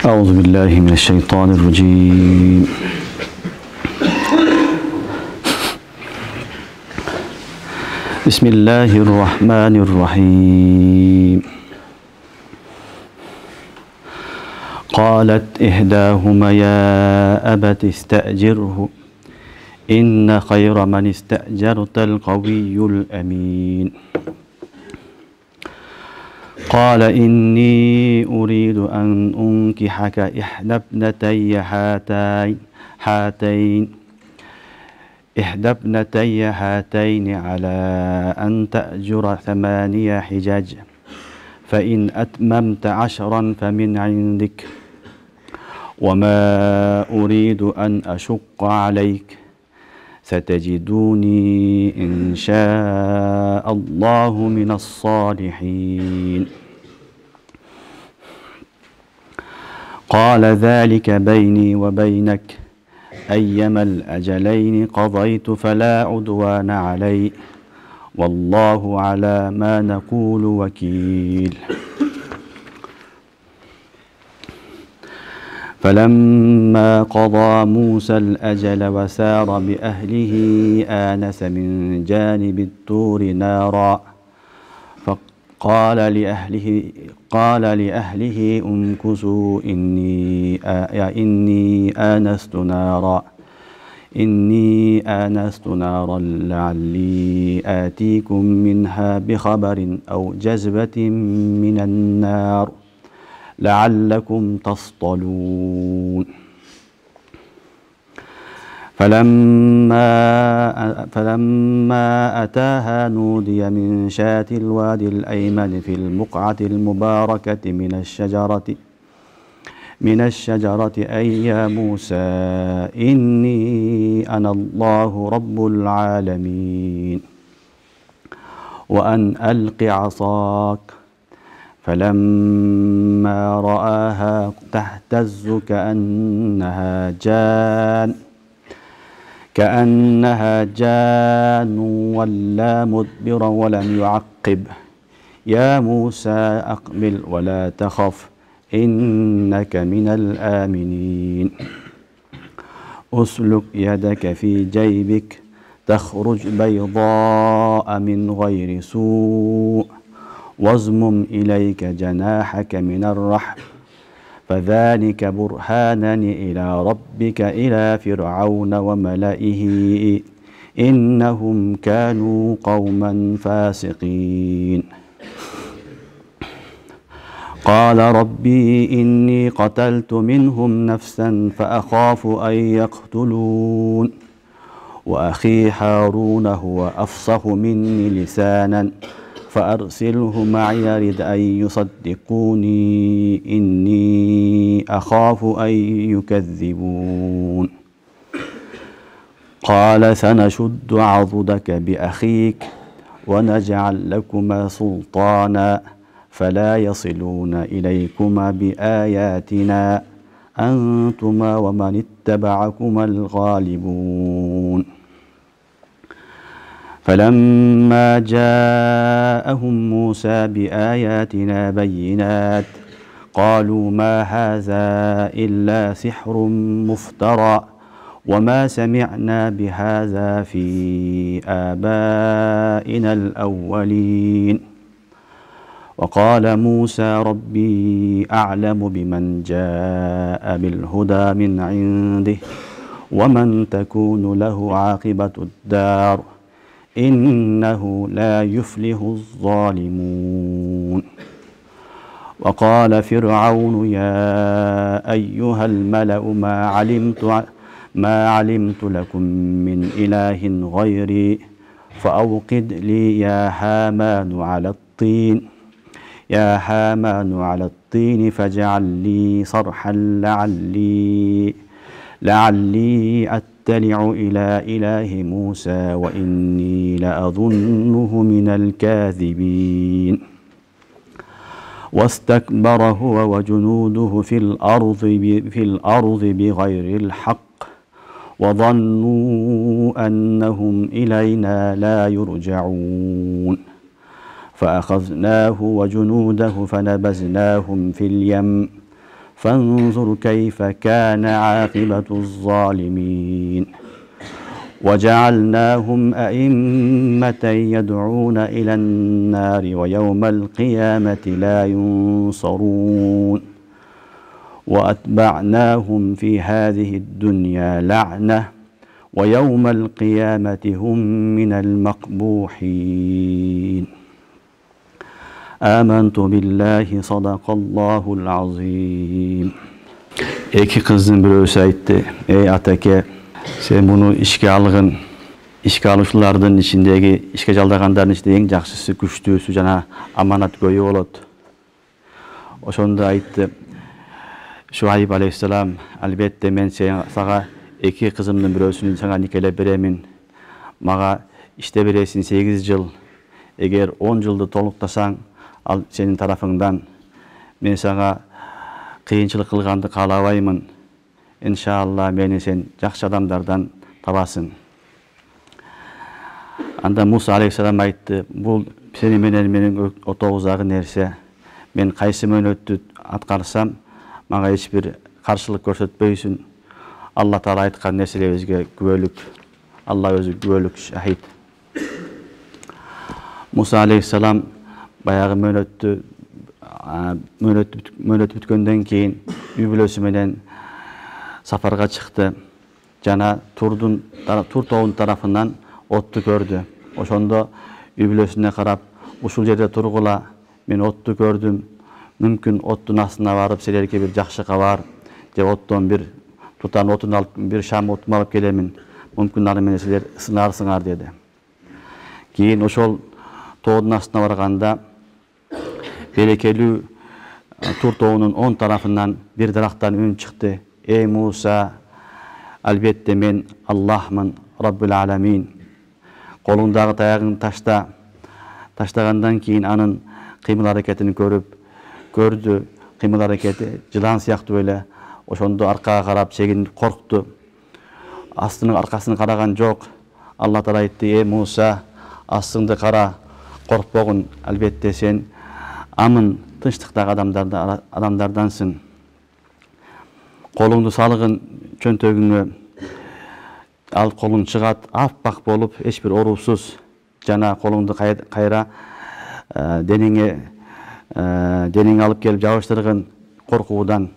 أعوذ بالله من الشيطان الرجيم. بسم الله الرحمن الرحيم. قالت إحداهما يا أبت استأجره إن خير من استأجرت القوي الأمين. قال إني أريد أن أنكحك إحدى ابنتي هاتين على أن تأجر 8 حجج فإن أتممت 10 فمن عندك وما أريد أن أشق عليك ستجدوني إن شاء الله من الصالحين. قال ذلك بيني وبينك أيما الأجلين قضيت فلا عدوان علي والله على ما نقول وكيل. فلما قضى موسى الأجل وسار بأهله آنس من جانب الطور نارا فقال لأهله امكثوا إني آنست نارا لعلي آتيكم منها بخبر أو جذبة من النار لعلكم تصطلون. فلما أتاها نودي من شاة الوادي الأيمن في البقعة المباركة من الشجرة أي يا موسى إني أنا الله رب العالمين وأن ألق عصاك. فلما رآها تهتز كأنها جان ولا مدبرا ولم يعقب. يا موسى أقبل ولا تخف إنك من الآمنين. أسلك يدك في جيبك تخرج بيضاء من غير سوء واضمم إليك جناحك من الرحم فذلك برهانان إلى ربك إلى فرعون وملئه إنهم كانوا قوما فاسقين. قال ربي إني قتلت منهم نفسا فأخاف أن يقتلون وأخي هارون هو أفصح مني لسانا فأرسله معي يرد أن يصدقوني إني أخاف أن يكذبون. قال سنشد عضدك بأخيك ونجعل لكما سلطانا فلا يصلون إليكما بآياتنا أنتما ومن اتبعكما الغالبون. فلما جاءهم موسى بآياتنا بينات قالوا ما هذا إلا سحر مفترى وما سمعنا بهذا في آبائنا الأولين. وقال موسى ربي أعلم بمن جاء بالهدى من عنده ومن تكون له عاقبة الدار إنه لا يفلح الظالمون. وقال فرعون يا أيها الملأ ما علمت لكم من إله غيري فأوقد لي يا هامان على الطين فاجعل لي صرحا لعلي أطلع إلى إله موسى وإني لأظنه من الكاذبين. واستكبر هو وجنوده في الأرض بغير الحق وظنوا أنهم إلينا لا يرجعون. فأخذناه وجنوده فنبذناهم في اليم فانظر كيف كان عاقبة الظالمين وجعلناهم أئمة يدعون إلى النار ويوم القيامة لا ينصرون وأتبعناهم في هذه الدنيا لعنة ويوم القيامة هم من المقبوحين آمنت بالله صدق الله العظيم. İki kızın birisi aytdı, ey Atake, sen bunu işe algın, işe alışlardan içindeki, işe жалдагандардын içinde en жақсысы, күчтүүсү жана аманат-көйү болот. Ошондо айтты, Şuayb aleyhisselam, albatta men sağa iki kızımdын birösүнү sağa никелеп беремин. Мага иште бересиң 8 жыл. Эгер 10 жылды толуктасаң, ал сенин тарафыңдан мен сага кыйынчылык кылганды каалабаймын. Иншалла мени сен жакшы адамдардан табасың. Анда Муса алейхиссалам айтты, бул сени менен менин отогузагы нерсе. Мен кайсы мөөнөттү аткарсам, мага эч бир каршылык көрсөтпөйсүн. Алла Таала айткан нерселерибизге күбөлүк. Алла өзү күбөлүк шахид. Муса алейхиссалам баягы мөөнөт бүткөндөн кийин үй бүлөсү менен сапарга чыкты. Жана Тур тоонун тарафынан отту көрдү. Ошондо үй бүлөсүнө карап, ушул жерде тургула, мен отту көрдүм. Мүмкүн оттун астына барып силерге бир жакшы кабар же оттон бир тутан отун алып, бир шам отун алып келемин. Мүмкүн аны менен силер сынарсыңар деди. Кийин ошол тоонун астына барганда берекелүү Тур тоонун оң тарафынан бир дарактан үн чыкты. Эй Муса, албетте мен Аллахмын, Раббул Аламин. Колуңдагы таягың таштагандан кийин анын кыймыл аракетин көрдү. Кыймыл аракети жылан сыяктуу эле. Ошондо аркага карап чегинип коркту. Аркасын караган жок. Алла Таала айтты, эй Муса, астыңды кара, коркпогун, албетте сен амын тынчтыктагы адамдардансың. Колуңду салгын чөнтөгүңө, ал колуң чыгат, аппак болуп, эч бир оорусуз. Жана колуңду кайра дениңе алып келип жабыштыргын коркуудан.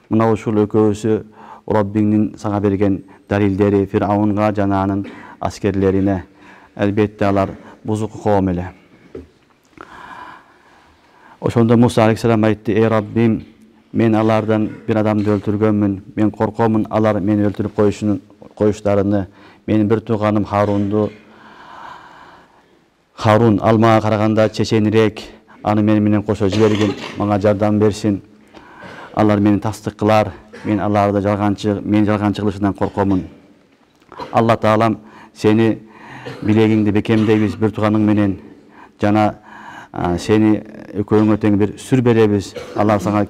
Мына ушул экөөсү Раббиңдин сага берген далилдери Фир'аунга жана анын аскерлерине. Албетте алар бузук коом эле. Ошондо Муса алейхиссалам айтты, эй Раббим, мен алардан бир адамды өлтүргөнмүн. Мен коркомун алар мени өлтүрүп коюштарыны. Менин бир тууганым Харун ал мага караганда чеченирээк, аны менен кошо жибергин, мага жардам берсин. Алар мени тастык кылар, мен аларды жалганчы кылышынан коркомун. Алла Таалам сени билегиңди бекемдейбиз бир тууганың менен, жана сени экөөңө тең бир сүр беребиз. Алар сага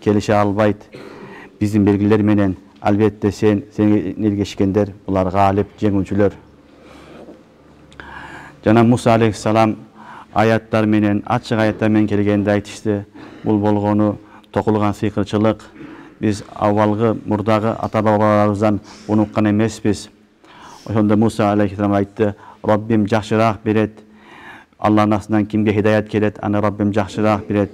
келише албайт. Биздин белгилер менен албетте сени эргешкендер, булар гаалип, жеңүүчүлөр. Жана Муса алейхиссалам аяттар менен, ачык аяттар менен келгенде айтышты, бул болгону токулган сыйкырчылык. Биз авалгы, мурдагы ата-бабаларыбыздан унуккан эмеспиз. Ошондо Муса алейхиссалам айтты, Раббим жакшыраак берет. Алланын астынан кимге хидаят келет, аны Раббим жакшыраак берет.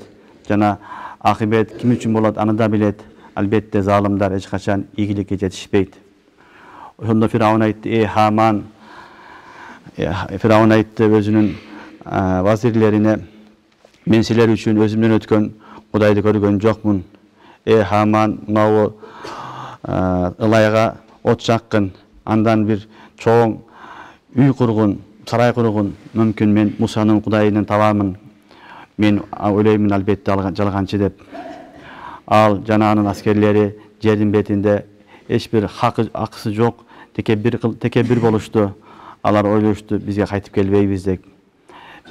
Жана акыбет ким үчүн болот, аны да билет. Албетте залымдар эч качан ийгиликке жетишпейт. Ошондо Фир'аун айтты, эй Хаман, Фир'аун айтты өзүнүн вазирлерине, мен силер үчүн өзүмдөн өткөн Кудайды көргөн жокмун. Эй Хаман, мынау ылайга от жаккын, андан бир чоң үй кургун, сарай кургун. Мүмкүн мен Мусанын Кудайын табамын. Мен ойлоймун албетте жалганчы деп. Ал жана анын аскерлери жердин бетинде эч бир акысы жок, текебир болушту. Алар ойлошту, бизге кайтып келбейбиз деп.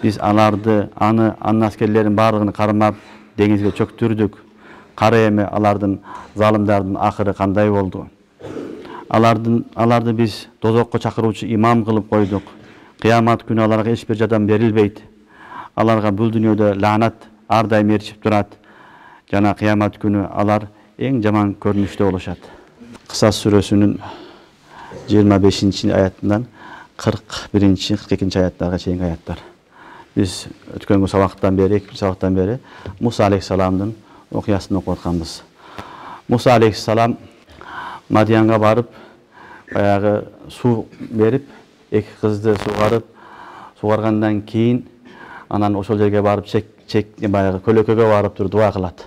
Биз аларды, анын аскерлерин баардыгын кармап деңизге чөктүрдүк. Кара эми алардын залымдардын акыры кандай болду? Аларды биз тозокко чакыруучу имам кылып койдук. Кыямат күнү аларга эч бир жардам берилбейт. Аларга бул дүйнөдө лаанат ар дайым ээрчип турат. Жана кыямат күнү алар eң жаман көрүнүштө болушат. Кысас сүрөсүнүн 25-аятынан 41-42 аяттарга чейинки аяттар. Biz өткөнгү сабактан бери, экинчи сабактан бери Муса алейхиссаламдын окуясын окуп атканбыз. Муса алейхиссалам Мадиянга барып, баягы суу берип, эки кызды сугаргандан кийин анан ошол жерге барып баягы көлөкөгө барып туруп дуа кылат.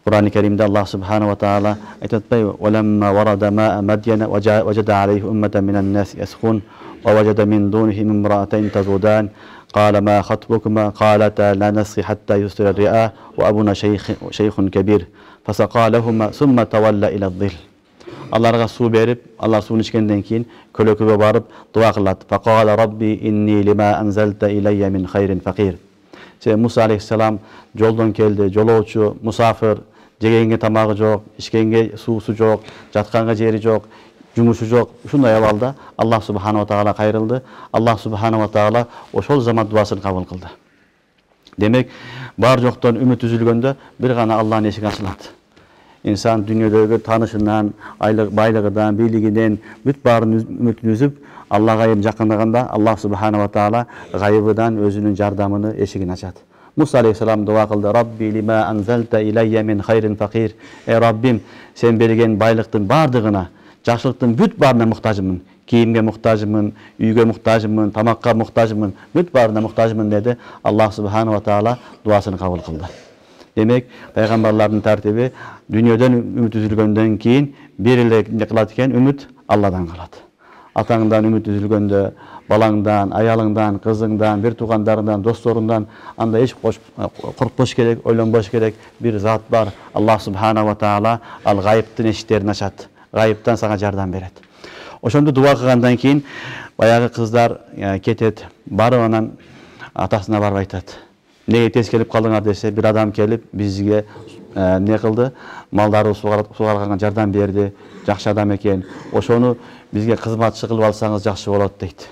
Kur'an-ı Kerim'de Allah Subhanahu ve Taala ayet ediyor: "Velemma warada ma'a Madyan vajada alayhi ummatan minan nas yasqun ve vajada min dunihim imra'atayn tazudan qala ma khatbukuma qalata la nasqi hatta yusdira ri'a ve abuna şeyhun kebir fasaqa lahumma thumma tawalla ila adh-dhill." Allah'a su berip, Allah suyunu içkenden keyin kölökögө barıp dua kılat. Faqala rabbi inni lima anzalta ilayya min khairin faqir. Musa aleyhisselam joldan keldi, jolooçu, musafir, jegenge tamagı jok, içkenge suusu jok, jatkanga jeri jok, jumuşu jok. Uşunday abalda Allah subhanahu wa taala kayrıldı. Allah subhanahu wa taala oşol zaman duasını kabul kıldı. Demek bar joktan ümit üzülgöndө bir gana Allah'ın eşigi açılат. İnsan dünyadagi tanışından, baylığından, bilginden büt barın ümitini üzüp Allah'a jakındaganda Allah subhanahu wa taala gayıbıdan özünün jardamını eşigini açat. Musa aleyhisselam dua kıldı. Rabbi lima anzalta ilayya min khairin fakir. Ey Rabbim, sen bergen baylıktın bardığına, jakşılıktın büt barına muhtajımın. Kiyimge muhtajımın, üyge muhtajımın, tamakka muhtajımın, büt barına muhtajımın dedi. Allah subhanahu wa taala duasını kabul kıldı. Demek peygamberlerin tertibi dünyadan ümit üzülgönden keyin biriyle kılat iken ümit Allah'dan kalat. Atаңdan ümit üzülgöndө, balаңdan, ayalыңdan, kızыңdan, bir tuğandarından, dostlarından anda hiç korkboş gerek, oylonboş gerek bir zat var. Allah subhanahu wa taala al gayiptin eşiklerini açat. Gayipten sana jardam beret. Oşonda dua kılgandan keyin bayağı kızlar ketet, barıp anan atasına barıp aytat. Neye tez kelip kaldыңар dese bir adam kelip bizge ne kıldı? Malları sugarганга jardam berdi. Жақшы адам екен. Ошону бизге кызматчы кылып алсаңыз жакшы болот дейт.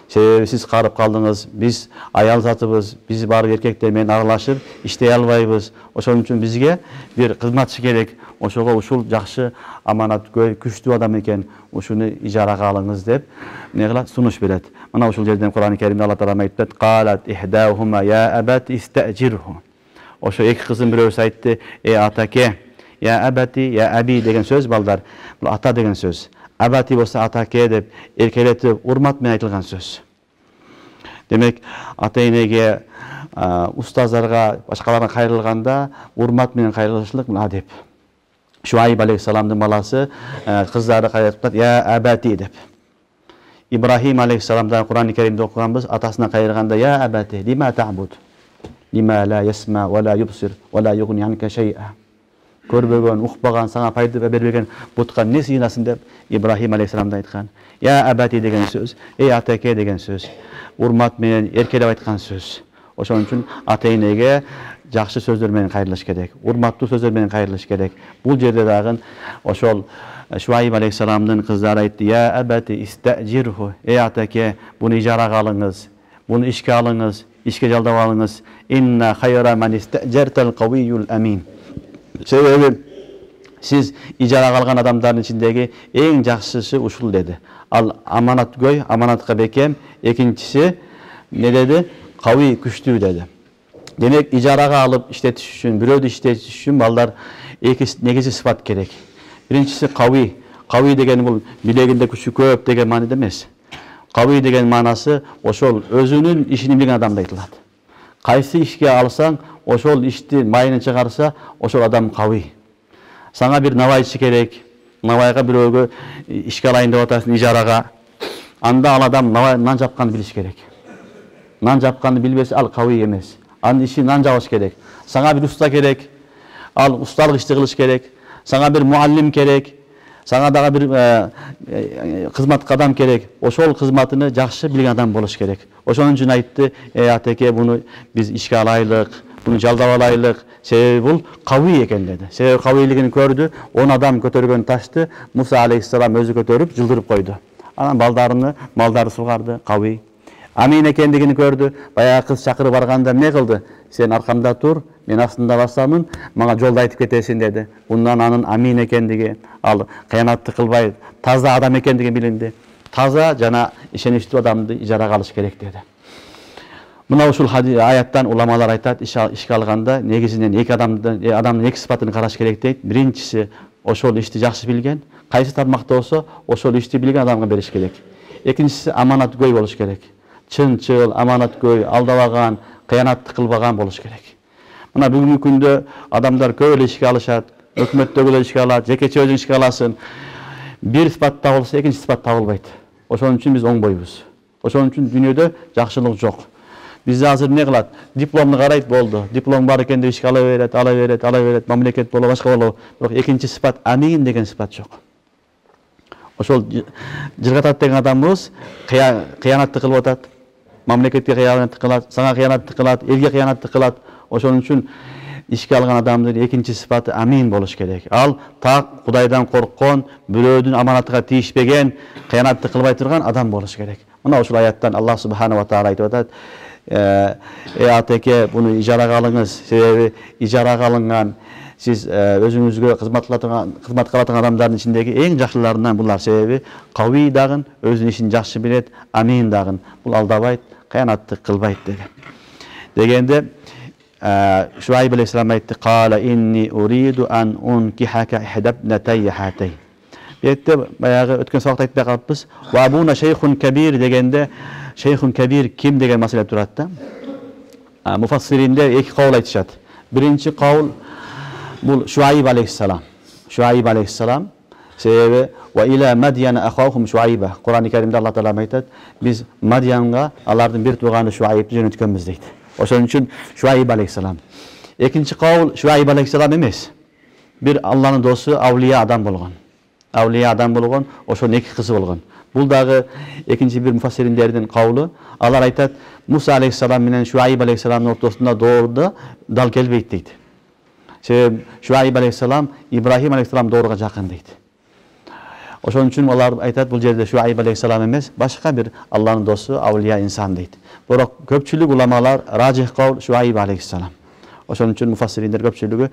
Себеби сиз карып калдыңыз, биз аял затыбыз, биз барып эркектер менен аралашып иштей албайбыз. Ошон үчүн бизге бир кызматчы керек. Ошого ушул жакшы аманаткөй, күчтүү адам экен. Ушуну ижарага алыңыз деп не кылат? Сунуш берет. Мына ушул жерден Кур'ан-ы Керимде Алла Таала айтат: "Qalat ihdahuma ya abat ista'jirhu." Ошо эки кыздын бирөөсү айтты: "Ey атаке, ya abati, ya abi" деген söz балдар. Бул ата деген söz. Abati bolsa atake деп эркелетип, урмат менен айтылган söz. Демек, ата-энеге, устаздарга, башкаларга кайрылганда урмат менен кайрылышлык бул адеп. Шуайб алейхиссаламдын баласы кыздары кайрылып, "Я абати" деп. Ибрахим алейхиссаламдан Кур'ан-ы Керимде окуганбыз, атасына кайрылганда: "Ya abati, lima ta'bud? Lima la yasma wa la yubsir wa la yughni anka shay'a." Көрбөгөн, укпаган, сага пайда бербеген бутка не сыйынасың деп Ибрахим алейхиссаламда айткан. Я абати деген сөз, эй атаке деген сөз. Урмат менен эркелеп айткан сөз. Ошон үчүн ата-энеге жакшы сөздөр менен кайрылыш керек. Урматтуу сөздөр менен кайрылыш керек. Бул жерде дагы ошол Шуайб алейхиссаламдын кыздары айтты: "Я абати истажирху." Эй атаке, буну ижарага алыңыз. Буну ишке алыңыз, ишке жалдап алыңыз. Инна хайра ман истажартал кавиюл амин. Себеби siz ijaraga algan adamların içindeki en жақсысы ушул dedi. Al amanatgoy, amanatka bekem. Ekincisi ne dedi? Kavi, күчтүү dedi. Demek ijaraga alıp işletiş üçün, biröydü işletiş üçün ballar negisi sıfat gerek. Birincisi kavi. Kavi degen bul bileginde күчү көп деген маны demez. Kavi degen manası oşol özünün işini bilen adamda aytılат. Kaysı işke alsan, oşol işti mayını çıkarsa, oşol adam kavi. Sana bir navayçı gerek, navayga biröөгө işke alayın деп atasın ijaraga. Anda al adam nan japkanı biliş gerek. Nan japkanı bilbesi al kavi emez. Anın işi nan jabış gerek. Sana bir usta gerek, al ustalık işti kılış gerek. Sana bir muallim gerek. Sana daga bir kızmat adam gerek. Oşol kızmatını jakşı bilgen adam boluş gerek. Oşonun üçün aytты: "Ey ateke, bunu biz işke alaylık, bunu jaldap alaylık." Sebebi bul kavi eken dedi. Sebebi kaviligini gördü. 10 adam götөрgөн taştı Musa aleyhisselam özü götörüp jıldırıp koydu. Anan maldары sugardı, kavi. Amin ekendigini gördü. Bayağı kız çakırı barganda ne kıldı? Sen arkamda tur, men астында басамын, мага жолду айтып кетесиң dedi. Bundan anın amin ekendigi, al кыянатты кылбай, таза адам ekendigi билинди. Таза жана ишеничтүү адамды ижарага алыш керек dedi. Мына ушул аяттан уламалар айтат, ишке алганда негизинен эки адамдын эки сыпатын караш керек дейт. Биринчиси ошол ишти жакшы билген, кайсы тармакта болсо ошол ишти билген адамга бериш керек. Экинчиси аманаткөй болуш керек. Чынчыл, аманаткөй, алдабаган, кыянатты кылбаган болуш керек. Мына бүгүнкү күндө адамдар көп эле ишке алышат, өкмөттөгүлөр ишке алат, жекече өзүң ишке аласың. Бир сыпатта болсо экинчи сыпат табылбайт. Ошон үчүн биз оңбойбуз. Ошон үчүн дүйнөдө жакшылык жок. Бизде азыр не кылат? Дипломду карайт болду. Диплом бар экен деп ишке ала берет, мамлекет болобу, башка болобу. Бирок экинчи сыпат амин деген сыпат жок. Ошол жыргатат деген адамыбыз кыянатты кылып атат. Мамлекетке кыянатты кылат, сага кыянатты кылат, элге кыянатты кылат. Ошон үчүн ишке алган адамдын экинчи сыпаты амин болуш керек. Ал так Кудайдан корккон, бирөөдүн аманатыга тийишпеген, кыянатты кылбай турган адам болуш керек. Мына ушул аяттан Аллах субханаху ва таала айтып атат: атеке буну ижарага алыңыз, себеби ижарага алынган сиз өзүңүзгө кызмат кыла турган адамдардын ичиндеги эң жакшыларынан булар, себеби кави дагы өзүнүн ишин жакшы билет, амин дагы бул алдабайт, кыянатты кылбайт деген. Дегенде Şuayb aleyhisselam aytты: "Qala inni uridu an unkihaka ihdabnatay hatay." Бетте баягы өткөн сабакта айтпай калыппыз. Ва абуна шейхун кабир дегенде шейхун кабир ким деген маселе турат да. Муфассириндер эки кабыл айтышат. Биринчи кабыл бул Şuayb aleyhisselam. Şuayb aleyhisselam себеби ва ила Мадияна ахахум Şuayba. Кур'ан-ы Каримде Аллах Таала айтат: "Биз Мадиянга алардын бир тууганы Şuaybды жөнөткөнбүз" дейт. Ошон үчүн Şuayb aleyhisselam. Экинчи кабыл Şuayb aleyhisselam эмес. Бир Алланын досу, авлия адам болгон. Авлия адам болгон, ошонун эки кызы болгон. Бул дагы экинчи бир муфассириндердин кабылы. Алар айтат: Муса алейхиссалам менен Şuayb алейхиссаламдын ортосунда дооруда дал келбейт дейт. Себеби Şuayb алейхиссалам Ибрахим алейхиссалам доорга жакын дейт. Ошон үчүн алар айтат, бул жерде Şuayb алейхиссалам эмес, башка бир Алланын досу, авлия инсан дейт. Бирок көпчүлүк уламалар ражих кабыл Şuayb алейхиссалам. Ошон үчүн муфассириндер көпчүлүгү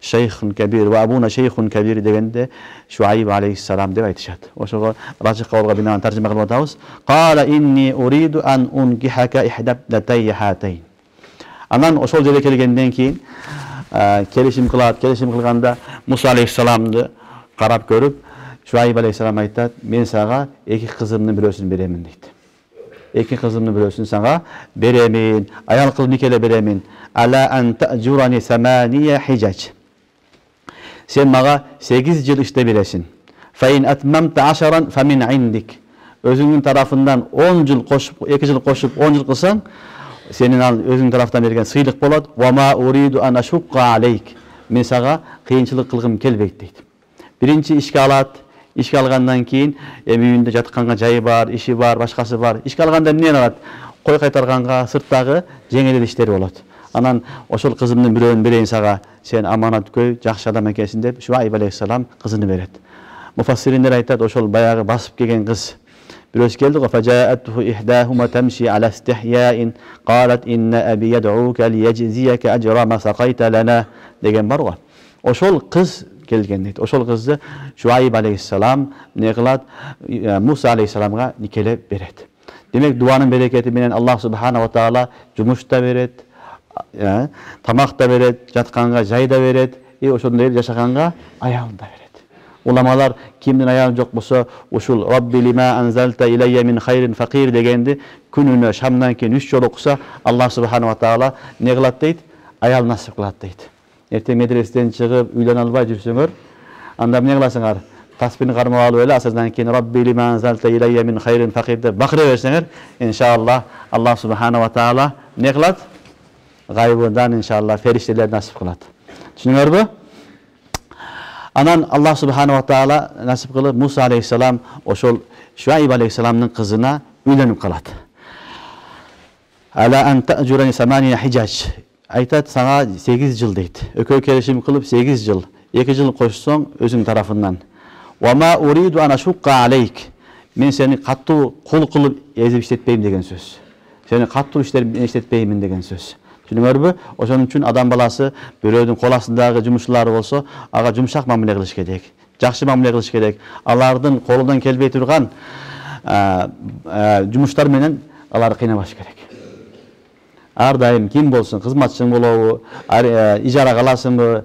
шейхун кабир ва абуна шейхун кабир дегенде Şuayb алейхиссалам деп айтышат. Ошого ражих кабылга бинан таржыма кылып атабыз. Qala inni uridu an unkihaka ihdabnatay hatay. Анан ошол жерге келгенден кийин келишим кылганда Муса алейхиссаламды карап көрүп, Şuayb алейхиссалам айтат: "Мен сага эки кызымдын бирөөсүн беремин" дейт. Эки кызымдын бирөөсүн сага беремин, аял кылып никеле беремин. Ала ан та'jurani 8 hijaj. Sen maga 8 жыл иште бересиң. Fa in atmamta 10 fa min indik. Өзүңүн тарафынан 10 жыл кошуп, 2 жыл кошуп 10 жыл кылсаң, сенин ал өзүң тарафтан берген сыйлык болот. Wa ma uridu an ashqa alayk. Мен сага кыйынчылык кылгым келбейт дейт. Биринчи ишке алат. Ишке алгандан кийин үйүндө жатканга жайы бар, иши бар, башкасы бар. Ишке алганда эмне алат? Кой кайтарганга, сырттагы жеңил иштер болот. Анан ошол кызымдын бирөөнү берейин сага, сен аманаткөй, жакшы адам экенсиң деп Şuayb алейхиссалам кызыны берет. Муфассириндер айтат, ошол баягы басып келген кыз бирөөсү келди го, фажаатху ихдахума тамши ala istihyain qalat inna abi yad'uka liyajziyaka ajra ma saqaita lana деген бар го. Ошол кыз келген дейт. Ошол кызды Şuayb алейхиссалам не кылат? Муса алейхиссаламга никелеп берет. Демек дуанын берекети менен Аллах субханаху ва таала жумушта берет, тамак да берет, жатканга жай да берет, ошондой жашаганга аял да берет. Уламалар кимдин аялы жок болсо, ушул Rabbi lima anzalta ilayya min khairin faqir дегенди күнүнө шамдан кийин 3 жолу окуса, Аллах субханаху ва таала не кылат дейт? Аял насип кылат дейт. Эртең медреседен чыгып, үйлөн албай жүрсөңөр, анда эмне кыласыңар? Таспини кармап алып эле, асырдан кийин Rabbi lima anzalta ilayya min khairin faqir деп бакыра берсеңер, иншаллах Аллах субханаху ва таала не кылат? Гайбыдан иншаллах фериштелер насип кылат. Түшүнүңөрбү? Анан Аллах субханаху ва таала насип кылып Муса алейхиссалам ошол Şuayb алейхиссаламдын кызына үйлөнүп калат. Ала ан та'jurani 8 hijaj. Айтат, сага 8 жыл дейт. Экөө келишим кылып 8 жыл. 2 жыл кошсоң өзүң тарафынан. Wa ma uridu an ashqa alayk. Мен сени каттуу кул кылып эзип иштетпейм деген сөз. Сени каттуу иштер иштетпеймин деген сөз. Түшүнүңөрбү? Ошон үчүн адам баласы бирөөнүн кол астындагы жумушчулары болсо, ага жумшак мамиле кылыш керек. Жакшы мамиле кылыш керек. Алардын колунан келбей турган жумуштар менен аларды кыйнабаш керек. Ар дайым ким болсун, кызматчың болобу, ижарага аласыңбы,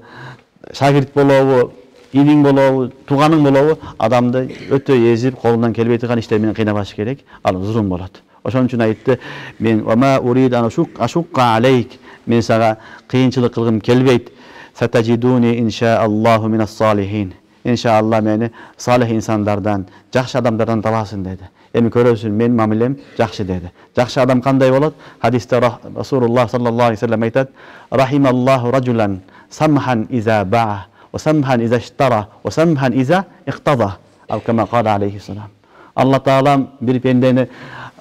шагирт болобу, иниң болобу, тууганың болобу, адамды өтө эзип, колунан келбей турган иштер менен кыйнабаш керек. Ал зулум болот. Ошон үчүн айтты, мен вама урид ашукка алейк, мен сага кыйынчылык кылгым келбейт. Сатажидуни иншааллаху минас салихин. İnşallah meni salih insanlardan, жақсы адамдардан табасың dedi. Эми көрөсүң, мен мамилем жақсы dedi. Жақсы адам кандай болот? Хадисте Расулуллах саллаллаху алейхи ва саллям айтат: "Рахималлаху раджулан самхан иза баа, ва самхан иза иштара, ва самхан иза иқтада." Ал кама кала алейхи салам. Алла Таала bir пендени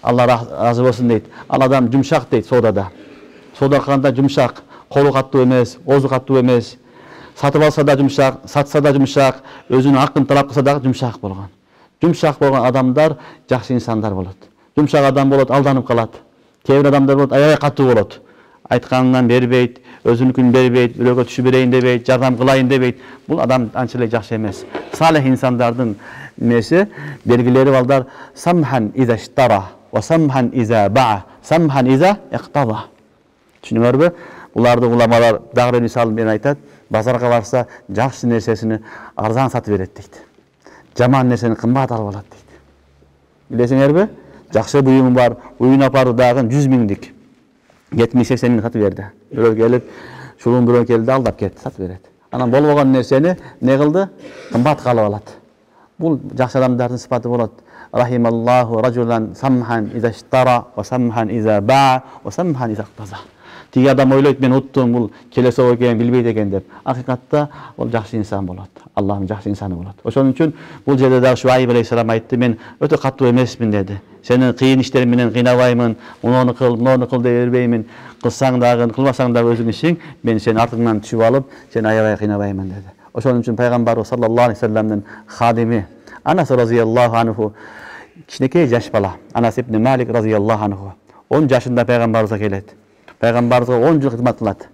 Алла разы болсун дейт. Ал адам жумшак дейт содада. Сода кылганда жумшак, колу каттуу эмес, оозу каттуу эмес. Сатып алса да жумшак, сатса да жумшак, өзүнүн акын талап кылса да жумшак болгон. Жумшак болгон адамдар жакшы инсандар болот. Жумшак адам болот, алданып калат. Кээ бир адамдар болот, аябай катуу болот. Айтканынан бербейт, өзүнүкүн бербейт, бирөөгө түшүп берейин дебейт, жардам кылайын дебейт. Бул адам анчалык жакшы эмес. Салих инсандардын эмеси, белгилери балдар самхан иза иштара, ва самхан иза баа, самхан иза иқтада. Түшүнүңөрбү? Буларды уламалар дагы мисал менен айтат. Базарга барса, жакшы нерсесini арзан сатып берет дейт. Жаман нерсени кымбат алып алат дейт. Билесиңерби? Жакшы буюму бар, уюн апаруудагы 100 миңдик 70-80 миң сатып берди. Бирөө келип, шулун бирөө келди, алдап кетти, сатып берет. Анан болбогон нерсени не кылды? Кымбатка алып алат. Бул жакшы адамдардын сыпаты болот. Рахималлаху раджулан самхан иза иштара, ва самхан иза баа, ва самхан иза иқтаза. Тиги адам ойлойт, мен уттум, бул келесоо экен, билбейт экен деп. Акыйкатта ол жакшы инсан болот. Аллахтын жакшы инсаны болот. Ошон үчүн бул жерде дагы Шуайб алейхиссалам айтты, мен өтө катуу эмесмин деди. Сени кыйын иштериң менен кыйнабаймын, муну кыл деп бербеймин. Кылсаң дагы, кылбасаң дагы өзүң ишиң, мен сени артыңдан түшүп алып, сени аябай кыйнабаймын деди. Ошон үчүн пайгамбарыбыз саллаллаху алейхи ва салламдын хадими Анас разияллаху анху, кичинекей жаш бала, Анас ибн Малик разияллаху анху, 10 жашында пайгамбарыбызга келет. Пайгамбарыбызга 10 жыл кызмат кылат.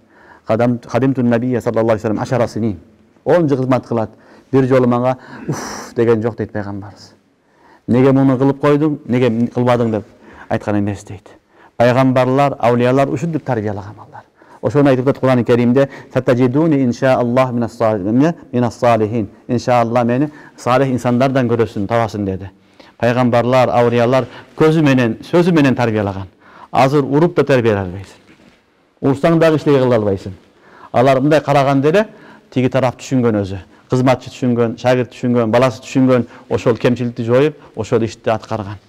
Кадимтун набия саллаллаху алейхи ва саллям 10 синин. 10 жыл кызмат кылат. Бир жолу мага уф деген жок дейт пайгамбарыбыз. Неге муну кылып койдуң, неге кылбадың деп айткан эмес дейт. Пайгамбарлар, аулиялар ушинтип тарбиялаган балдар. Ошону айтып атат Кур'ан-ы Керимде: "Сатажидуни иншааллах минас салихин." Иншаалла мени салих инсандардан көрөсүң, табасың деди. Пайгамбарлар, аулиялар көзү менен, сөзү менен тарбиялаган. Азыр уруп да тарбиялай албайсың. Урсаң дагы иштей кыла албайсың. Алар мындай караганда эле тиги тараф түшүнгөн өзү. Кызматчы түшүнгөн, шагирт түшүнгөн, баласы түшүнгөн, ошол кемчиликти жоюп, ошол ишти аткарган.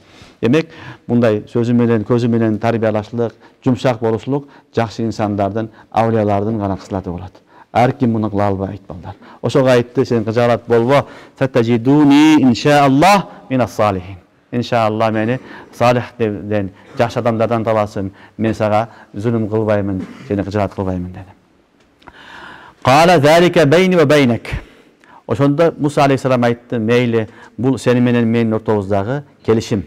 Демек, мындай сөзү менен, көзү менен тарбиялашлык, жумшак болушулук жакшы инсандардын, аулиялардын гана кызматы болот. Ар ким муну кыла албайт балдар. Ошого айтты, сен кыжаалат болбо, сатажидуни иншааллах минас салихин. İnşallah meni salihden, жакшы адамдардан табасың, мен сага zulüm кылбаймын, сени кыжаат кылбаймын dedi. Qala zalika bayni ve baynak. Ошондо Муса алейхиссалам айтты, мейли, бул сени менен менин ортобуздагы келишим.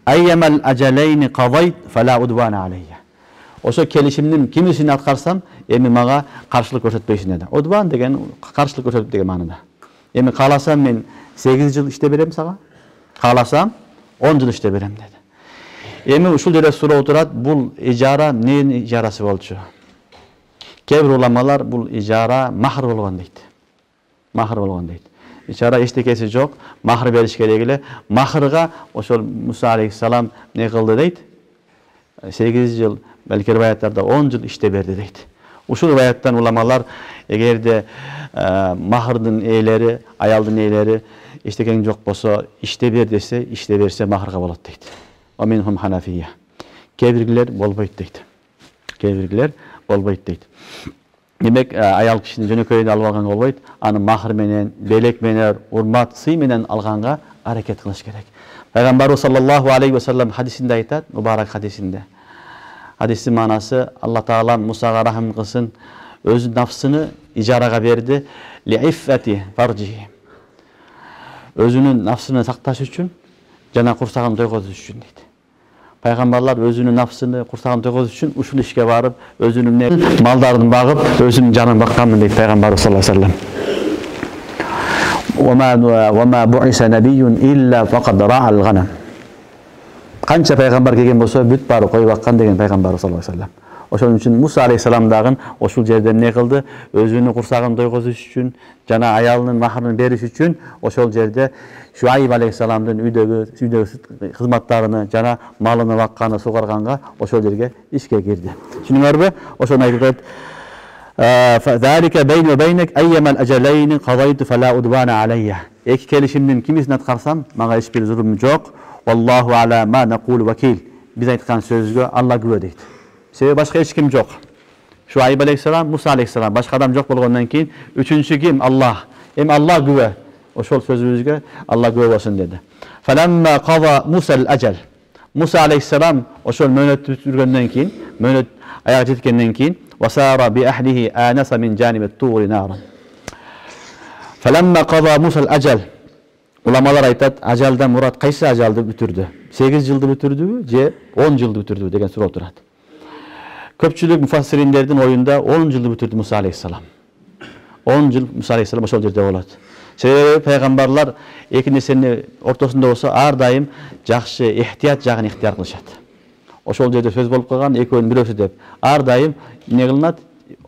Ayyamal ajalayni qadayt fala udwana alayya. Ошо келишимдин кимисин аткарсам, эми мага каршылык көрсөтпөйсүн dedi. Udwan деген каршылык көрсөтүп деген маанында. Эми кааласам мен 8 жыл иштеп берем сага. Кааласам 10 жыл иштеп берем dedi. Эми ушул жерде суроо турат, бул ижара эмненин ижарасы болчу? Кээ бир уламалар бул ижара махр болгон дейт. Махр болгон дейт. Ижара эчтекеси жок, махр бериш керек эле. Махрга ошол Муса алейхиссалам не кылды дейт? 8 жыл, балки риваяттарда 10 жыл иштеп берди дейт. Ушул риваяттан уламалар эгерде махрдын ээлери, аялдын ээлери эчтекең жок болсо, иштеп бер десе, иштеп берсе махрга болот дейт. Аминхум ханафия. Кээ биргилер болбойт дейт. Кээ биргилер болбойт дейт. Демек, аял кишини жөнөкөйдө алып алганга болбойт, аны махр менен, белек менен, урмат, сый менен алганга аракет кылыш керек. Пайгамбарыбыз саллаллаху алейхи ва саллям хадисинде айтат, мубарак хадисинде. Хадистин маанасы, Алла Таала Мусага рахым кылсын, өз нафсыны ижарага берди, лииффати фаржи. Өзүнүн нафсыны сакташ үчүн жана курсагын тойгозуш үчүн дейт. Пайгамбарлар өзүнүн нафсыны, курсагын тойгозуш үчүн ушул ишке барып, өзүнүн малдарын багып, өзүнүн жанын бакканмын дейт пайгамбарыбыз саллаллаху алейхи вассалам. Вама буиса набийюн илля факад ра'ал гhanam. Канча пайгамбар келген болсо, бүт баары кой баккан деген пайгамбарыбыз саллаллаху алейхи вассалам. Ошон үчүн Муса алейхиссалам дагы ошол жерде эмне кылды? Өзүнүн курсагын тойгозуш үчүн, жана аялынын махрын бериш үчүн ошол жерде Шуайб алейхиссаламдын үйдөгү кызматтарыны жана малыны бакканы сугарганга ошол жерге ишке кирди. Түшүнүңөрбү? Ошону айтып атат. Бейни ва бейнек айямал ажалайни кадайту фала удвана алейя. Эки келишимдин кимисин аткарсам, мага эч бир зулум жок. Валлаху ала ма накулу вакил. Биз айткан сөзгө Алла күбө дейт. Себеби башка эч ким жок. Шуайб алейхиссалам, Муса алейхиссалам, башка адам жок болгондон кийин үчүнчү ким? Аллах. Эми Аллах күбө. Ошол сөзүбүзгө Алла күбө болсун деди. Falamma qada Musa al-ajal. Musa aleyhisselam ошол мөөнөттү бүтүргөндөн кийин, мөөнөт аяга жеткенден кийин, wasara bi ahlihi anasa min janibit turi naran. Falamma qada Musa al-ajal. Уламалар айтат, ажалдан мурат кайсы ажалды бүтүрдү? 8 жылды бүтүрдүбү же 10 жылды бүтүрдүбү деген суроо турат. Көпчүлүк муфассириндердин оюнда 10 жылды бүтүрдү Муса алейхиссалам. 10 жыл Муса алейхиссалам ошол жерде болот. Себеби пайгамбарлар эки нерсенин ортосунда болсо ар дайым жакшы ихтият жагын ихтияр кылышат. Ошол жерде сөз болуп калган экөөнүн бирөөсү деп ар дайым эмне кылынат?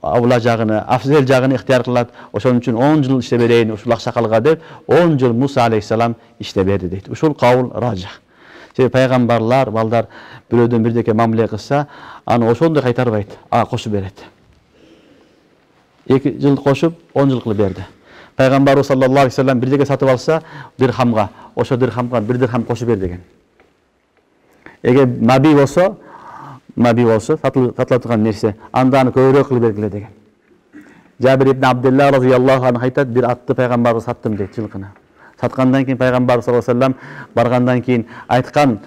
Авла жагыны, афзел жагыны ихтияр кылат. Ошон үчүн 10 жыл иштеп берейин ушул аксакалга деп 10 жыл Муса алейхиссалам иштеп берди дейт. Ушул кабыл ражих. Себеби пайгамбарлар балдар бирөөдөн бирдеке мамиле кылса, аны ошондой кайтарбайт, кошуп берет. 2 жыл кошуп 10 жыл кылып берди. Пайгамбарыбыз саллаллаху алейхи вассалам бирдеке сатып алса, дирхамга, ошо дирхамга бир дирхам кошуп бер деген. Эгер наби болсо, сатыла турган нерсе, анда аны көбүрөөк кылып бергиле деген. Жабир ибн Абдулла разияллаху анху айтат, бир атты пайгамбарга саттым дейт, жылкыны. Саткандан кийин пайгамбар саллаллаху алейхи вассалам баргандан кийин айткан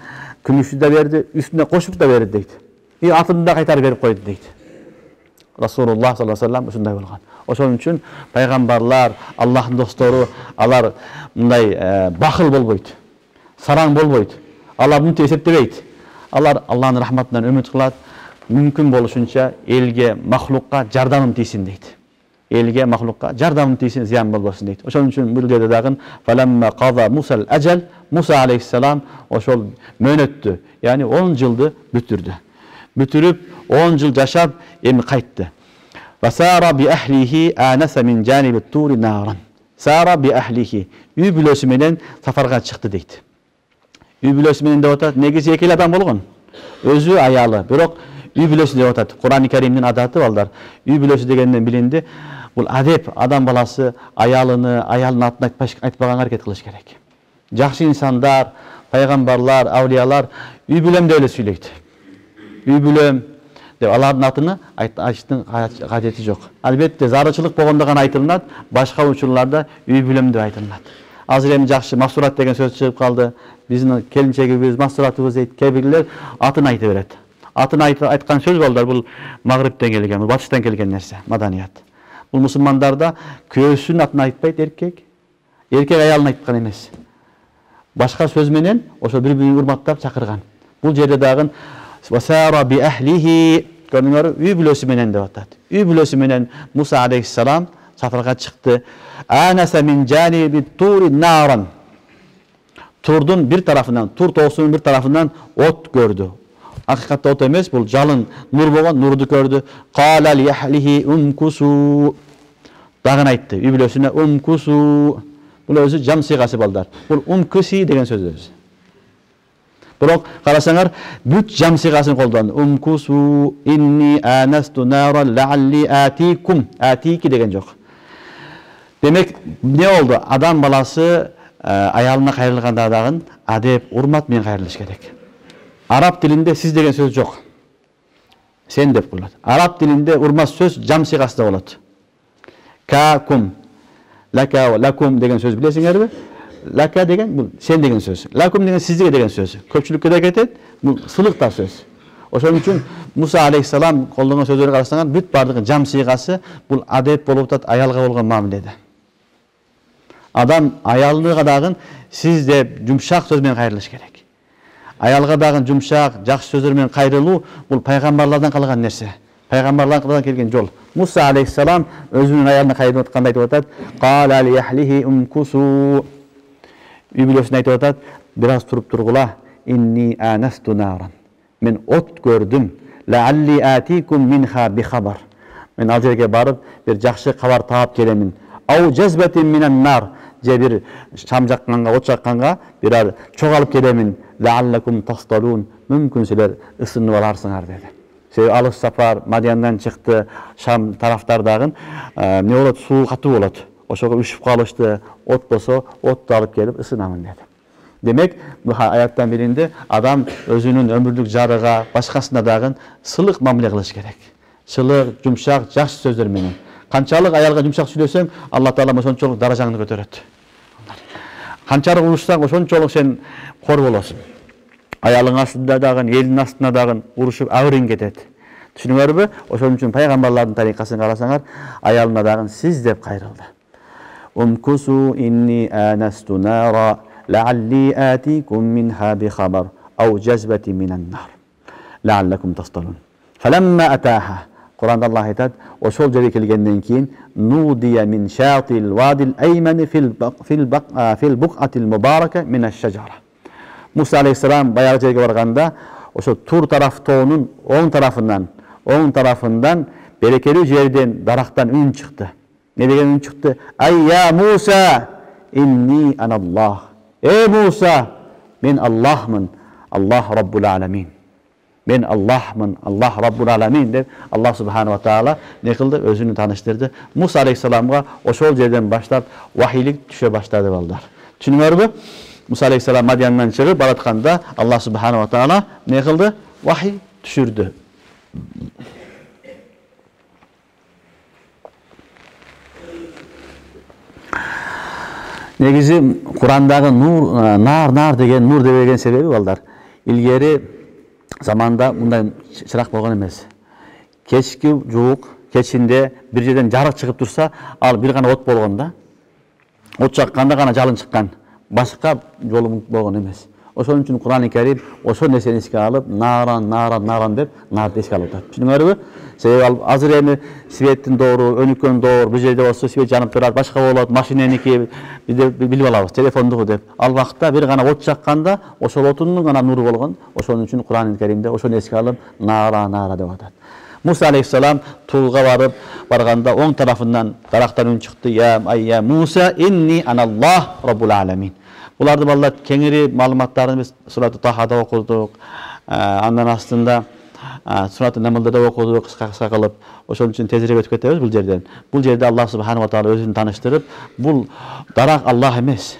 күмүштү да берди, үстүнө кошуп да берди дейт. И атымды да кайтарып берип койду дейт. Расулуллах саллаллаху алейхи вассалам ушундай болгон. Ошон үчүн пайгамбарлар, Аллахтын достору, алар мындай бахыл болбойт, сараң болбойт. Алар мынтип эсептебейт. Алар Аллахтын рахматынан үмүт кылат, мүмкүн болушунча элге, махлукка жардамым тийсин дейт. Элге, махлукка жардамым тийсин, зыян болбосун дейт. Ошон үчүн бул жерде дагы фаламма qada Musa al-ajal, Муса алейхиссалам ошол мөөнөттү, яни 10 жылды бүтүрдү. Бүтүрүп 10 жыл жашап эми кайтты. Vasara bi ahlihi anasa min janibit turi naran. Sara bi ahlihi. Үй бүлөсү менен сафарга чыкты дейт. Үй бүлөсү менен деп атат, негизи эки адам болгон. Өзү аялы, бирок үй бүлөсү деп атат. Кур'ан-ы Каримдин адаты балдар. Үй бүлөсү дегенден билинди, бул адеп, адам баласы аялынын атын айтпаганга аракет кылыш керек. Жакшы инсандар, пайгамбарлар, аулиялар үй бүлөм деп эле сүйлөйт. Үй бүлөм деп алардын атыны айтыштын кажети жок. Албетте зарычылык болгондо гана айтылат, башка учурларда үй бүлөм деп айтылат. Азыр эми жакшы масурат деген сөз чыгып калды. Биздин келинчегибиз, масуратыбыз дейт, кээ бирлер атын айта берет. Атын айткан сөз балдар бул Магриптен келген, бул батыштан келген нерсе, маданият. Бул мусулмандарда күйөөсүнүн атын айтпайт эркек, эркек аялын айткан эмес. Башка сөз менен ошо бири-бирин урматтап чакырган. Бул жерде дагы Vasara bi ahlihi, көрдүңөр, үй бүлөсү менен деп атат. Үй бүлөсү менен Муса алейхиссалам сафарга чыкты. Анаса мин janibit turi naran. Турдун бир тарафынан, Тур тоосунун бир тарафынан от көрдү. Акыйкатта от эмес, бул жалын нур болгон, нурду көрдү. Qala li ahlihi umkusu. Дагы айтты, үй бүлөсүнө umkusu. Бул өзү жам сыйгасы балдар. Бул umkusi деген сөз өзү. Бирок карасаңар, бүт жам сыйгасын колдонду. Umkusu inni anastu naran la'alli atikum. Atiki деген жок. Демек, не болду? Адам баласы аялына кайрылганда дагы адеп, урмат менен кайрылыш керек. Араб тилинде сиз деген сөз жок. Сен деп кылат. Араб тилинде урмат сөз жам сыйгасында болот. Какум, лака ва лакум деген сөз билесиңерби? Лака деген бул сен деген сөз. Лакум деген сизге деген сөз. Көпчүлүккө да кетет, бул сылыкта сөз. Ошон үчүн Муса алейхиссалам колдонгон сөздөргө карасаңар, бүт бардыгы жам сыйгасы бул адеп болуп атат аялга болгон мамиледе. Адам аялыга дагы сиз деп жумшак сөз менен кайрылыш керек. аялга дагы жумшак, жакшы сөздөр менен кайрылуу бул пайгамбарлардан калган нерсе. Пайгамбарлардан келген жол. Муса алейхиссалам өзүнүн аялына кайрылып атканда айтып атат: "Qala li ahlihi umkusu." Үй бүлөсүнө айтып атат: "Бир аз туруп тургула. Inni anastu naran." Мен от көрдүм. "La'alli atikum minha bi khabar." Мен ал жерге барып, бир жакшы кабар таап келемин. "Ау jazbatin minan nar." Же бир шам жакканга, от жакканга бир чогалып келемин. "La'allakum tastalun." Мүмкүн силер ысынып аларсыңар деди. Себеби алыс сапар, Мадияндан чыкты, Шам тарафтардагы эмне болот, суу катуу болот. Ошого үшүп калышты, от болсо, отту алып келип ысынамын деди. Демек, бул аяттан биринде адам өзүнүн өмүрлүк жарыга, башкасына дагы сылык мамиле кылыш керек. Сылык, жумшак, жакшы сөздөр менен. Канчалык аялга жумшак сүйлөсөң, Алла Таала ошончолук даражаңды көтөрөт. Канчалык урушсаң, ошончолук сен кор болосуң. Аялың астында дагы, элдин астына дагы урушуп абырың кетет. Түшүнүңөрбү? Ошон үчүн пайгамбарлардын тарикасын карасаңар, аялына дагы сиз деп кайрылды. Umkusu inni anastu nara la'alli atikum minha bi khabar aw jazbati minan nar la'allakum tastalun. Falamma ataha. Kur'anda Allah aytat, ошол жерге келгенден кийин nudiya min shatil wadil ayman fil buq'atil mubaraka min ash-shajara. Musa aleyhisselam баягы жерге барганда, ошо Тур тараф тоонун оң тарafından берекелүү жерден дарактан үн чыкты. Ne деген үн чыкты? Ай я Муса, инни аналлах. Муса, мен Аллахмын, Аллах Раббул аламин. Мен Аллахмын, Аллах Раббул аламин деп Аллах субхана ва таала не кылды? Өзүнү тааныштырды. Муса алейхисаламга ошол жерден баштап вахилик түшө баштады балдар. Түшүнүңөрбү? Муса алейхисалам Мадияндан чыгып баратканда Аллах субхана ва таала не кылды? Вахи түшүрдү. Негизи Курандагы нар деген нур деген себеби балдар. Илгери заманда мындай чырак болгон эмес. Кечки жуук, кечинде бир жерден жарык чыгып турса, ал бир гана от болгон да. От чакканда гана жалын чыккан. Башка жолу болгон эмес. Ошон үчүн Куран-ы Карим ошол нерсени эске алып, наран деп нарды эске алып атат. Түшүнүңөрбү? Себеби ал азыр эми светтин доору, өнүккөн доор, бир жерде болсо свет жанып турат, башка болот, машиненики билип алабыз, телефондугу деп. Ал убакта бир гана от чакканда, ошол отундун гана нуру болгон. Ошон үчүн Куран-ы Каримде ошону эске алып, нара деп атат. Муса алейхиссалам Турга барганда оң тарафынан дарактан үн чыкты. Я Муса, инни аналлах Раббул аламин. Буларды балдар кеңири маалыматтарын биз Сурат Тахада окудук. Андан астында Сурат Намлда окудук, кыска кылып. Ошон үчүн тезирээк өтүп кетебиз бул жерден. Бул жерде Аллах субхана ва таала өзүн тааныштырып, бул дарак Аллах эмес.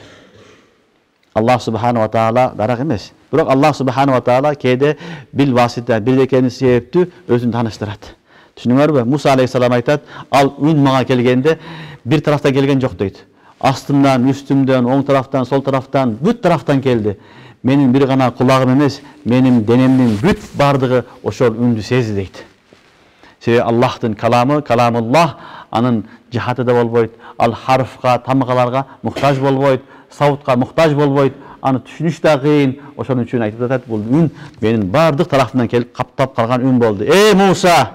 Аллах субхана ва таала дарак эмес. Бирок Аллах субхана ва таала кээде бил васита, бир экени себептүү өзүн тааныштырат. Түшүнүңөрбү? Муса алейхисалам айтат, ал үн мага келгенде бир тарафтан келген жок дейт. Астымдан, үстүмдөн, оң тарафтан, сол тарафтан, бүт тарафтан келди. Менин бир гана кулагым эмес, менин денемдин бүт бардыгы ошол үндү сезди дейт. Себеби Аллахтын каламы, каламуллах, анын жихаты да болбойт. Ал харфка, тамгаларга муктаж болбойт, саутка муктаж болбойт. Аны түшүнүш да кыйын. Ошон үчүн айтып атат, бул үн менин бардык тарафтан келип каптап калган үн болду. Муса,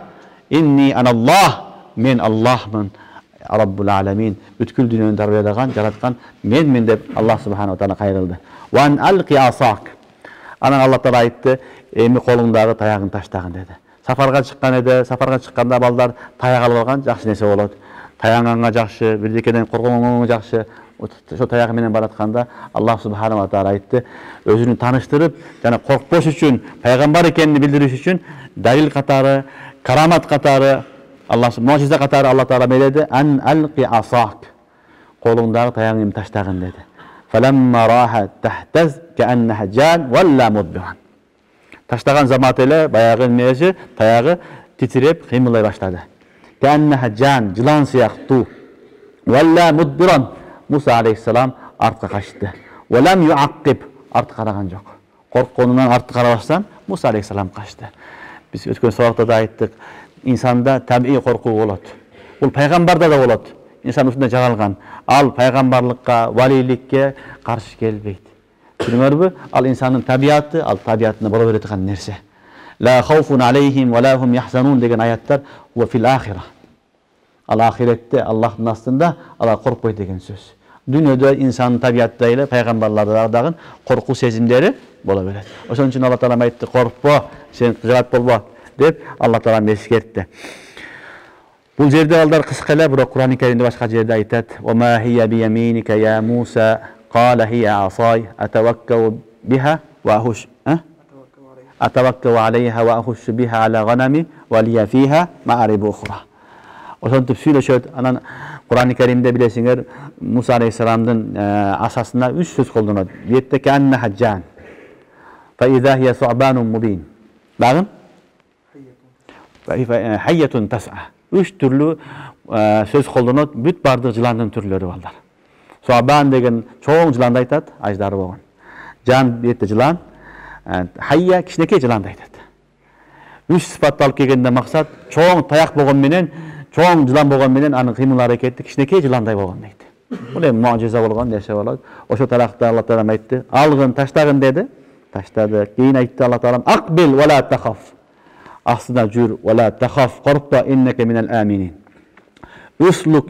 инни аналлах, мен Аллахмын. Раббул аламин, бүткүл дүйнөнү тарбиялаган, жараткан мен деп Аллах субхана ва таала кайрылды. Ван алqi асак. Анан Алла таала айтты, эми колуңдагы таягын таштагын деди. Сафарга чыккан эди, сафарга чыкканда балдар таяк алып алган жакшы нерсе болот. Таягыңа жакшы, бирдекеден коргоңго жакшы. Ошо таягы менен баратканда Аллах субхана ва таала айтты, өзүнү тааныштырып, жана коркпош үчүн, пайгамбар экенин билдириш үчүн далил катары, карамат катары, мужиза катары Алла таала меледи, ан алqi асак. Колуңдагы таягыңды таштагын деди. Фаламма раха тахтаз кааннаха жан валла мудбиран. Таштаган замат эле баягы межи таягы титиреп кыймылдай баштады. Кааннаха жан, жылан сыяктуу. Валла мудбиран. Муса алейхиссалам артка качты. Валам юаккиб, артка караган жок. Коркконунан артка карабастан Муса алейхиссалам качты. Биз өткөн сабакта да айттык, инсанда табий коркуу болот. Бул пайгамбарда да болот. Инсан ушундай жаралган. Ал пайгамбарлыкка, валиликке каршы келбейт. Düşünürmü? Al insanın tabiatı, al tabiatına bola beretigen nerse. La khawfun aleyhim ve la hum yahzanun degen ayatlar ve fil ahireh. Al ahirette Allah'ın aslında Allah korkpay degen söz. Dünyada insanın tabiatıyla peygamberlerde dağın korku sezimleri bola beret. Oşon üçün Allah Taala aytты, korkpa, sen kırat bolma dep Allah Taala eskertdi. Bu jerde alдар kıskala, biro Kur'an-ı Kerim'de başka jerde aytat: "Ve ma hiye bi yaminika ya Musa?" Qala hiye asay atawakkalu biha ve ahush atawakkalu aleyha ve ahush biha ala ganami ve liya fiha ma'arib ukhra. Oşontup süйлöşöt. Anan Kur'an-ı Kerim'de bilesinger Musa Aleyhisselam'ın asasında 3 söz kollanat. Biyette ki anne haccan. Fe izâ hiye su'banun mubin. Bakın. Hayyetun tas'a. 3 türlü söz kollanat. Büt bardık yılandın türleri varlar. Su'ban degen çoğun yılanda aytat, ajdarı boğan. Can biyette yılan. Hayya kişineke yılanda aytat. 3 sıfatlı alıp kelgende maksat çoğun tayak boğan menen, çoğun yılan boğan menen anın kıymıl hareketi kişineke yılanday boğan deydi. Bu ne mucize bolgan nerse bolot. Oşo tarakta Allah Taala aytdı. Algın, taştagın dedi. Taştadı. Keyin aytdı Allah Taala: "Aqbil ve la takhaf." Aslında jür ve la takhaf, korkma, inneke minel aminin.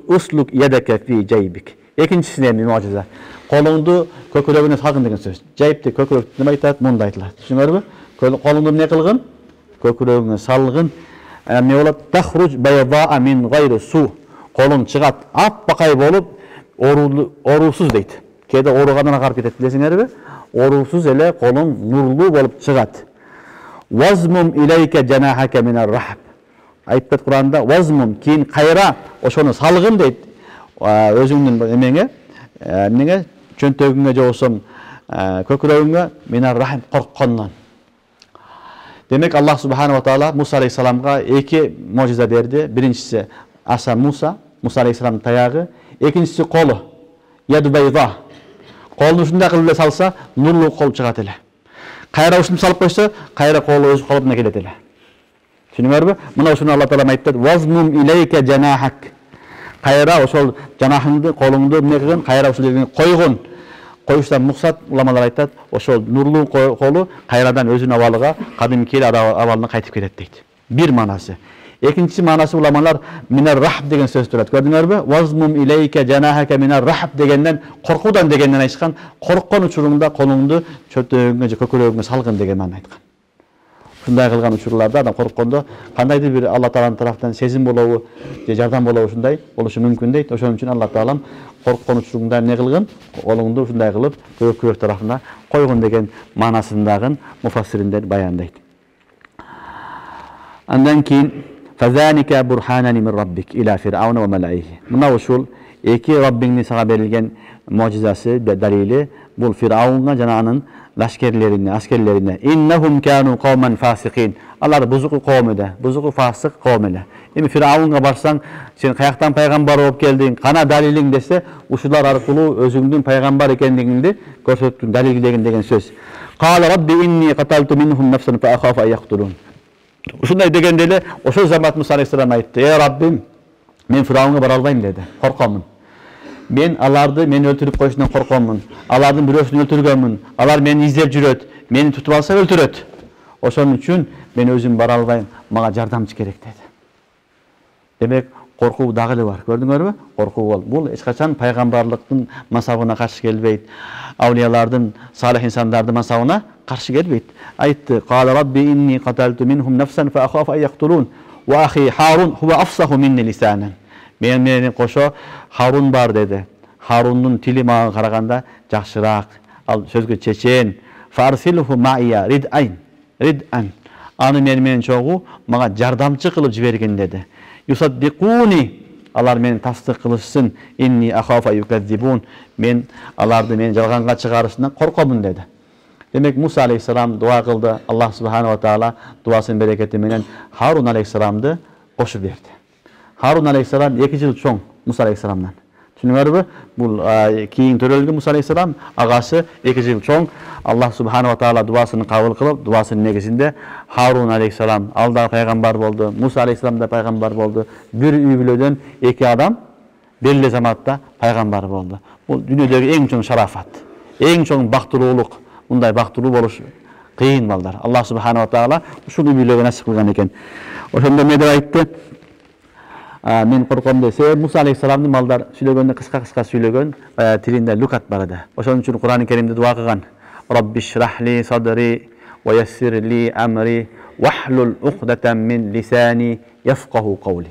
Usluk yedeke fi ceybik. İkincisi ne mucize? Kolundu kökürögüne salgın degen söz. Ceyipte kökürök nima aytat? Munda aytılат. Düşünürmü? Kolundu ne kılgın? Kökürögüne salgın. Ne bolat? Tahruj bayda min gayri su. Kolun çıgat, apbakay bolup orusuz deydi. Kede orugadan akar ketет, bilesiңерби? Orusuz ele kolun nurlu bolup çıgat. Vazmum ileyke cenahake minar rahb. Ayttat Kur'anda vazmum keyin kayra oşonu salgın deydi. Özüңdün emeňe, emnege çöntögüňe je bolsam kökürögüňe minar rahb korkkandan. Demek Allah Subhanahu wa Taala Musa Aleyhisselam'a iki mucize berdi. Birincisi asa Musa Aleyhisselam'ın tayağı. İkincisi kolu. Yadu bayda. Kolunu şunda kılıp salsa nurlu kol çıgat ele. Kayra uşunu salıp koysa kayra kolu öz koluna kelet ele. Düşünüňerbi? Muna uşunu Allah Taala aytdı. Vazmum ileyke cenahak. Kayra oşol janahыңды, kolуңду эмне кылгын? Kayra uşul жерге койгун. Koyuştan muksat ulamalar aytat, oşol nurlu kolu kayradan özün avalıga, kadimki avalına kaytıp kelet deydi. Bir manası. İkincisi manası ulamalar minar rahb degen söz turat. Gördüňerbi? Vazmum ileyke cenahake minar rahb degenden, korkudan degenden aytkan, korkkan uçurumda koluңdu çötögüňe, kökürögüňe salgın degen many aytkan. Şunday kılgan uçurlarda adam korkkondo kandaydır bir Allah Taala'nın taraftan sezim bolobu, jardam bolobu şunday boluşu mümkün deydi. Oşon üçin Allah Taala'm korkkan uçurumda ne kılgın? Koluңdu şunday kılıp kökürök tarafına koygun degen manasındagın mufassirler bayandaydı. Andan keyin fazanike burhanani min rabbik ila firavuna ve malaihi. Muna uşul iki Rabbiňden sağa berilgen mucizası, dalili bul Firavunga jananın askerlerine innahum kanu kavmen fasikin. Alар buzuqu kavmede, buzuqu fasık kavmele. Emi Firavunga barsan, sen kayaktan peygamber olup geldin, kana dalilin dese, uşular arqılı özüңdün peygamber ekenligini görsöttün, dalillegin degen söz. Qala rabbi inni qataltu minhum nafsan fa akhafu an yaqtulun. Uşunday degende oşo zamat Musa Aleyhisselam aytdı: "Ey Rabbim, men Firavunga bara albayım" dedi. Korkamın. Men alardı meni öldürüp koyuşundan korkamın. Alardın birösünü öldürgönmün. Alar meni izlep jüröt. Meni tutup alsa öldüröt. Oşon üçün men özüm bara albayım. Maga jardamçı kerek dedi. Demek korku dagılı var. Gördüňerbi? Korku bol. Bul hiç kaçan peygamberliktин masabına karşı gelbeyt. Awliyalardın, salih insanlardın masabına karşı gelbeyt. Aytdı: "Qala rabbi inni qataltu minhum nafsan fa akhafu an yaqtulun. Ve ahi Harun huve afsahu minni lisanan." Meni koşo Harun var dedi. Harun'un tili mağa karaganda jakşırak, al sözgü çeçen. Farsilhu ma'iya rid'an. Anı meni çoğu mağa jardamçı kılıp jibergen dedi. Yusaddiquni. Alar meni tasdik kılışsın. Inni akhafu yukazzibun. Men alardı meni jalganga çıgarışından korkamın dedi. Demek Musa Aleyhisselam dua kıldı. Allah Subhanahu wa Taala duasının bereketi menen Harun Aleyhisselam'dı koşup verdi. Harun Aleyhisselam 2 yıl çoğun Musa Aleyhisselam'dan. Düşünüňerbi? Bu keyin törelgi Musa Aleyhisselam agası 2 yıl çoğun. Allah Subhanahu wa Taala duasını kabul kılıp, duasının negesinde Harun Aleyhisselam alda peygamber boldu. Musa Aleyhisselam da peygamber boldu. Bir üylöden 2 adam belli zamatta peygamber boldu. Bu dünyadagi eng çoğun şarafat. Эң чоң бактылуулук, мындай бактылуу болуш кыйын балдар. Аллах субханала ва таала ушуну үйлөгө насип кылган экен. Ошондо эмне деп айтты? Мен корком десе, Муса алейхиссаламдын балдар сүйлөгөндө кыска-кыска сүйлөгөн, тилинде лукат бар эди. Ошон үчүн Кур'ан-ы Керимде дуа кылган. Раббишрахли садри ва яссирли амри вахлул уқдатан мин лисани яфқаху қаули.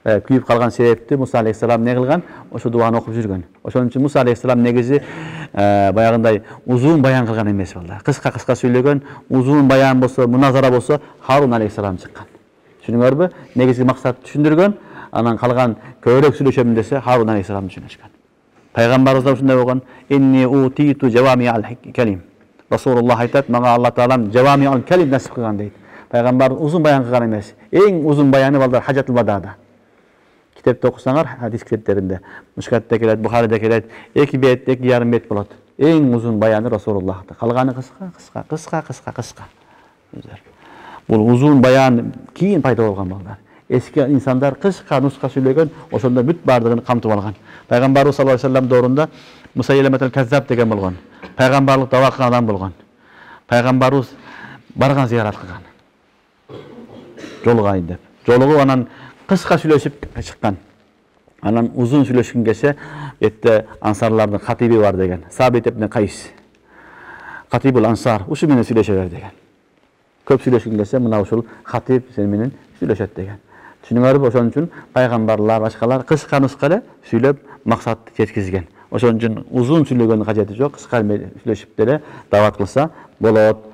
Күйүп калган себепти Муса алейхиссалам не кылган? Ошо дуаны окуп жүргөн. Ошон үчүн Муса алейхиссалам негизи баягындай узун баян кылган эмес балдар. Кыска-кыска сүйлөгөн, узун баян болсо, муназара болсо Харун алейхиссалам чыккан. Түшүнүңөрбү? Негизги максат түшүндүргөн, анан калган көбүрөөк сүйлөшөм десе Харун алейхиссалам түшүнүшкөн. Пайгамбарыбыз да ушундай болгон. Инни утиту жавами'ал калим. Расулуллах айтат, мага Алла таалам жавами'ал калим насип кылган дейт. Пайгамбар узун баян кылган эмес. Эң узун баяны балдар Хажатул Вадада. Китепте окусаңар, хадис китептеринде, Мушкатта келет, Бухариде келет, 2 бет, 2,5 бет болот. Эң узун баяны Расулуллахта. Калганы кыска. Бул узун баян кийин пайда болгон балдар. Эски инсандар кыска нуска сүйлөгөн, ошондо бүт бардыгын камтып алган. Пайгамбарыбыз саллаллаху алейхи вассалам доорунда Мусайлиматул Каззаб деген болгон. Пайгамбарлык даба кылган адам болгон. Пайгамбарыбыз барган зыярат кылган. Жолугайын деп. Жолугуп анан кыска сүйлөшүп чыккан. Анан узун сүйлөшкөн кесе этте ансарлардын катиби бар деген. Сабит ибн Кайс. Катибул ансар ушу менен сүйлөшө бер деген. Көп сүйлөшкөн кесе мына ушул катип сен менен сүйлөшөт деген. Түшүнүңөрбү? Ошон үчүн пайгамбарлар, башкалар кыска нуска эле сүйлөп максатты жеткизген. Ошон үчүн узун сүйлөгөнүн кажети жок, кыска сүйлөшүп деле дават кылса болот.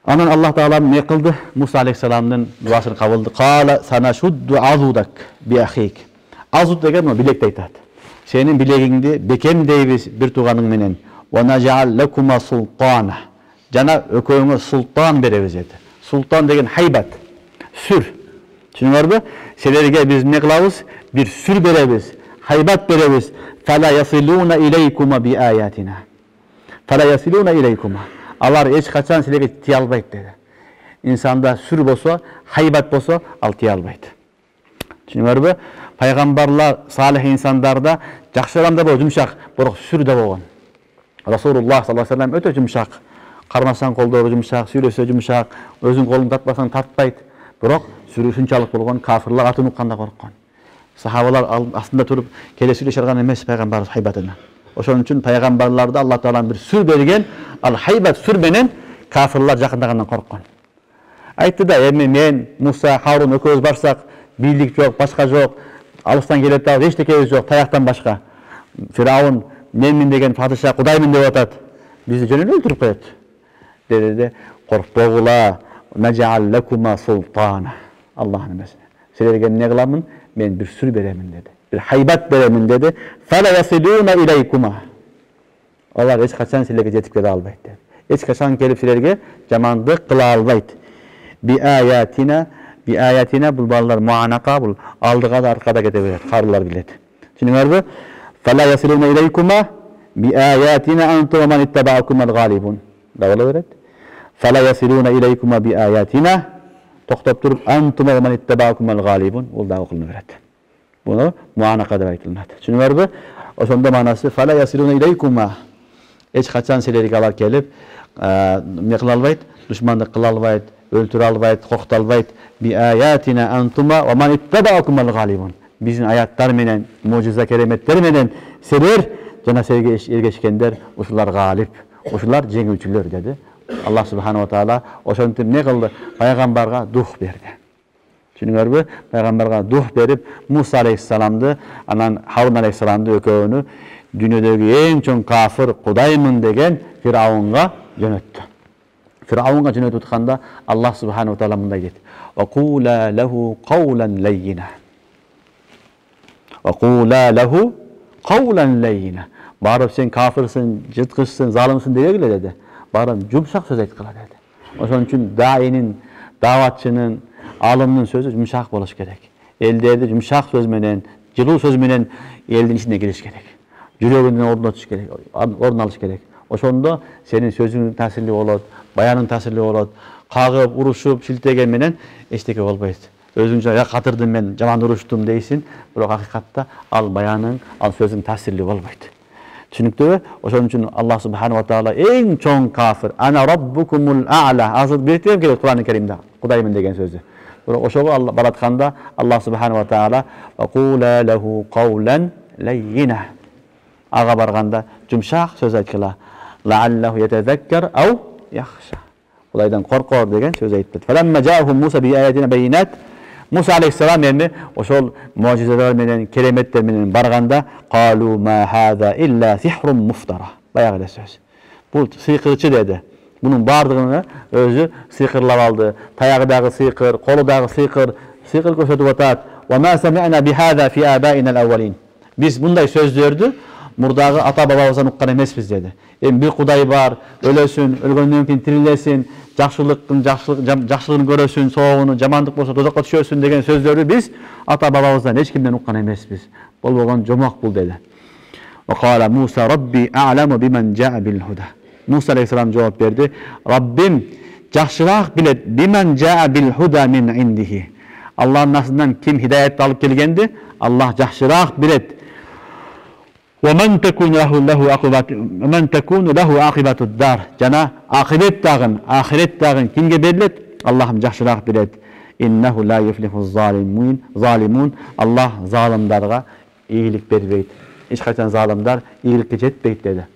Анан Аллах таала эмне кылды? Муса алейхиссаламдын дуасын кабыл кылды. Кала санашудду азудак би ахик. Азуд деген билекти айтат. Сенин билегиңди бекемдейбиз бир тууганың менен. Ва naj'al lakuma sultana. Жана өкөөңө султан беребиз деди. Султан деген хайбат, сүр. Түшүнүңөрбү? Силерге биз эмне кылабыз? Бир сүр беребиз, хайбат беребиз. Фала ясилуна илейкума би аятина. Фала ясилуна илейкума. Алар эч качан силерге тие албайт деди. Инсанда сүр болсо, хайбат болсо, ал тие албайт. Түшүнүңөрбү? Пайгамбарлар, салих инсандарда жакшы адамдар болот, жумшак, бирок сүр да болгон. Расулуллах саллаллаху алейхи вассалам өтө жумшак. Кармасаң колдору жумшак, сүйлөсө жумшак, өзүң колуң татпасаң татпайт. Бирок сүрү ушунчалык болгон, кафирлар атын укканда корккон. Сахабалар астында туруп келе сүйлөшөргөн эмес пайгамбар хайбатына. Ошон үчүн пайгамбарларда Алла таалам бир сүр берген, ал хайбат сүр менен кафирлар жакындагандан корккон. Айтты да, эми мен, Муса, Харун экөөбүз барсак, бийлик жок, башка жок, алыстан келет да, эчтекебиз жок, таяктан башка. Фираун менмин деген падыша, Кудаймын деп атат. Бизди жөн эле өлтүрүп коет. Dedi korkpogula naj'al lakuma sultana. Allah'ın emrine. Sizlerge ne kılamın? Ben bir sür beremin dedi. Bir haybat beremin dedi. Fala yasiluna ilaykuma. Onlar hiç kaçan sizlerge jetip kele albayt dedi. Hiç kaçan gelip sizlerge jamandık kıla albayt. Bi ayatina bu ballar muanaka bul aldığa da arkada ketebilir. Karılar bileti. Düşünüyordu. Fala yasiluna ilaykuma bi ayatina antum man ittaba'akum al-ghalibun. Davul öğret. Fala yasiluna ilaykuma bi ayatina. Toktop durup antum man ittaba'akum al-ghalibun. Ol da okulunu öğret. Bunu muanaka da aytılmadı. Düşünüyordu. O sonda manası fala yasiluna ilaykuma. Hiç kaçan sizlerge alar gelip ne kıla albayt? Düşmanlık kıla albayt, öldürü albayt, korkut albayt. Bi ayatina antuma ve man ittaba'akum al-ghalibun. Bizim ayatlar menen, mucize keremetler menen serer, jana serge ergeşkenler, uşular galip, uşular jеңүүчүлөр dedi. Allah subhanahu wa taala oşontup ne kıldı? Peygamberga duh berdi. Düşünüyordu, peygamberga duh berip Musa aleyhisselamdı, anan Harun aleyhisselamdı ökөөünü dünyadagi eng çoğun kafir Kudaymun degen Firavunga yönöttü. Firavunga yönötüp tutkanda Allah subhanahu wa taala mınday dedi. Ve qula lehu qawlan leyyina. Ve qula lehu qawlan leyyina. Barıp sen kafirsin, jıtkışsın, zalimsin degile dedi. Barıp yumşak söz aytkıla dedi. Oşon üçün dainin, davatçının, alımның sözü yumşak boluş gerek. Elderde yumşak söz menen, жылуу söz menen eldin içine giriş gerek. Жүрөгүнөн ордун алыш керек, ордун алыш керек. Ошондо сенин сөзүң таасирлүү болот, баяның таасирлүү болот. Кагып, урушуп, шилтеген менен эчтеке болбойт. Өзүңчө я катырдым мен, жаман уруштум дейсин, бирок акыйкатта ал баяның, ал сөзүң таасирлүү болбойт. Түшүнүктүүбү? Ошон үчүн Аллах субханаху ва таала эң чоң кафир. Ана раббукумул а'ла. Азыр биртем келет Кур'ан-ы Керимде. Кудаймын деген сөзү. Бирок ошого Алла баратканда Аллах субханаху ва таала ва кула лаху каулан лаййина. Ага барганда жумшак сөз айткыла. Лааллаху ятазаккар ау яхша. Кудайдан коркор деген сөз айтты. Фаламма жаахум Муса би аятина байинат. Муса алейхиссалам эми ошол муъжизалар менен, кереметтер менен барганда калу ма хаза илля сихрун муфтара. Баягы эле сөз. Бул сыйкырчы деди. Bunun bardığını özü sıyıkırlap aldı. Tayağı dağı sıyıkır, kolu dağı sıyıkır, sıyıkır köşötüp atat. وَمَا سَمِعْنَا بِهَذَا فِي آبَائِنَا الْاَوَّلِينَ. Biz bunday sözlördü, murdağı ata babamızdan uqqan emes biz dedi. Bir kuday var, ölösün, ölgöndөн keyin tirilesin, жақсылығын көрөsүn, соогуну, жамандык болсо тозокко түшөсүн деген сөздөрдү biz ата babamızdan эч кимден уккан эмеспиz. Болбогон жомок бул dedi. وَقَالَ مُوسَى رَبِّي أَعْلَمُ بِمَنْ جَاءَ بِالْهُدَى. Musa aleyhisselam cevap verdi. Rabbim жақсыраак bilet bimen jaa bil huda min indihi. Allah'ın nasından kim hidayet alıp gelgendi? Allah жақсыраак bilet. Ve men tekunu lehu akibatud dar. Jana ahiret dağın kimge berilet? Allah'ım жақсыраак bilet. İnnehu la yuflihuz zalimun. Allah zalimdarga iyilik berбейт. Hiç kaçan zalimdar iyilikке жетпейт dedi.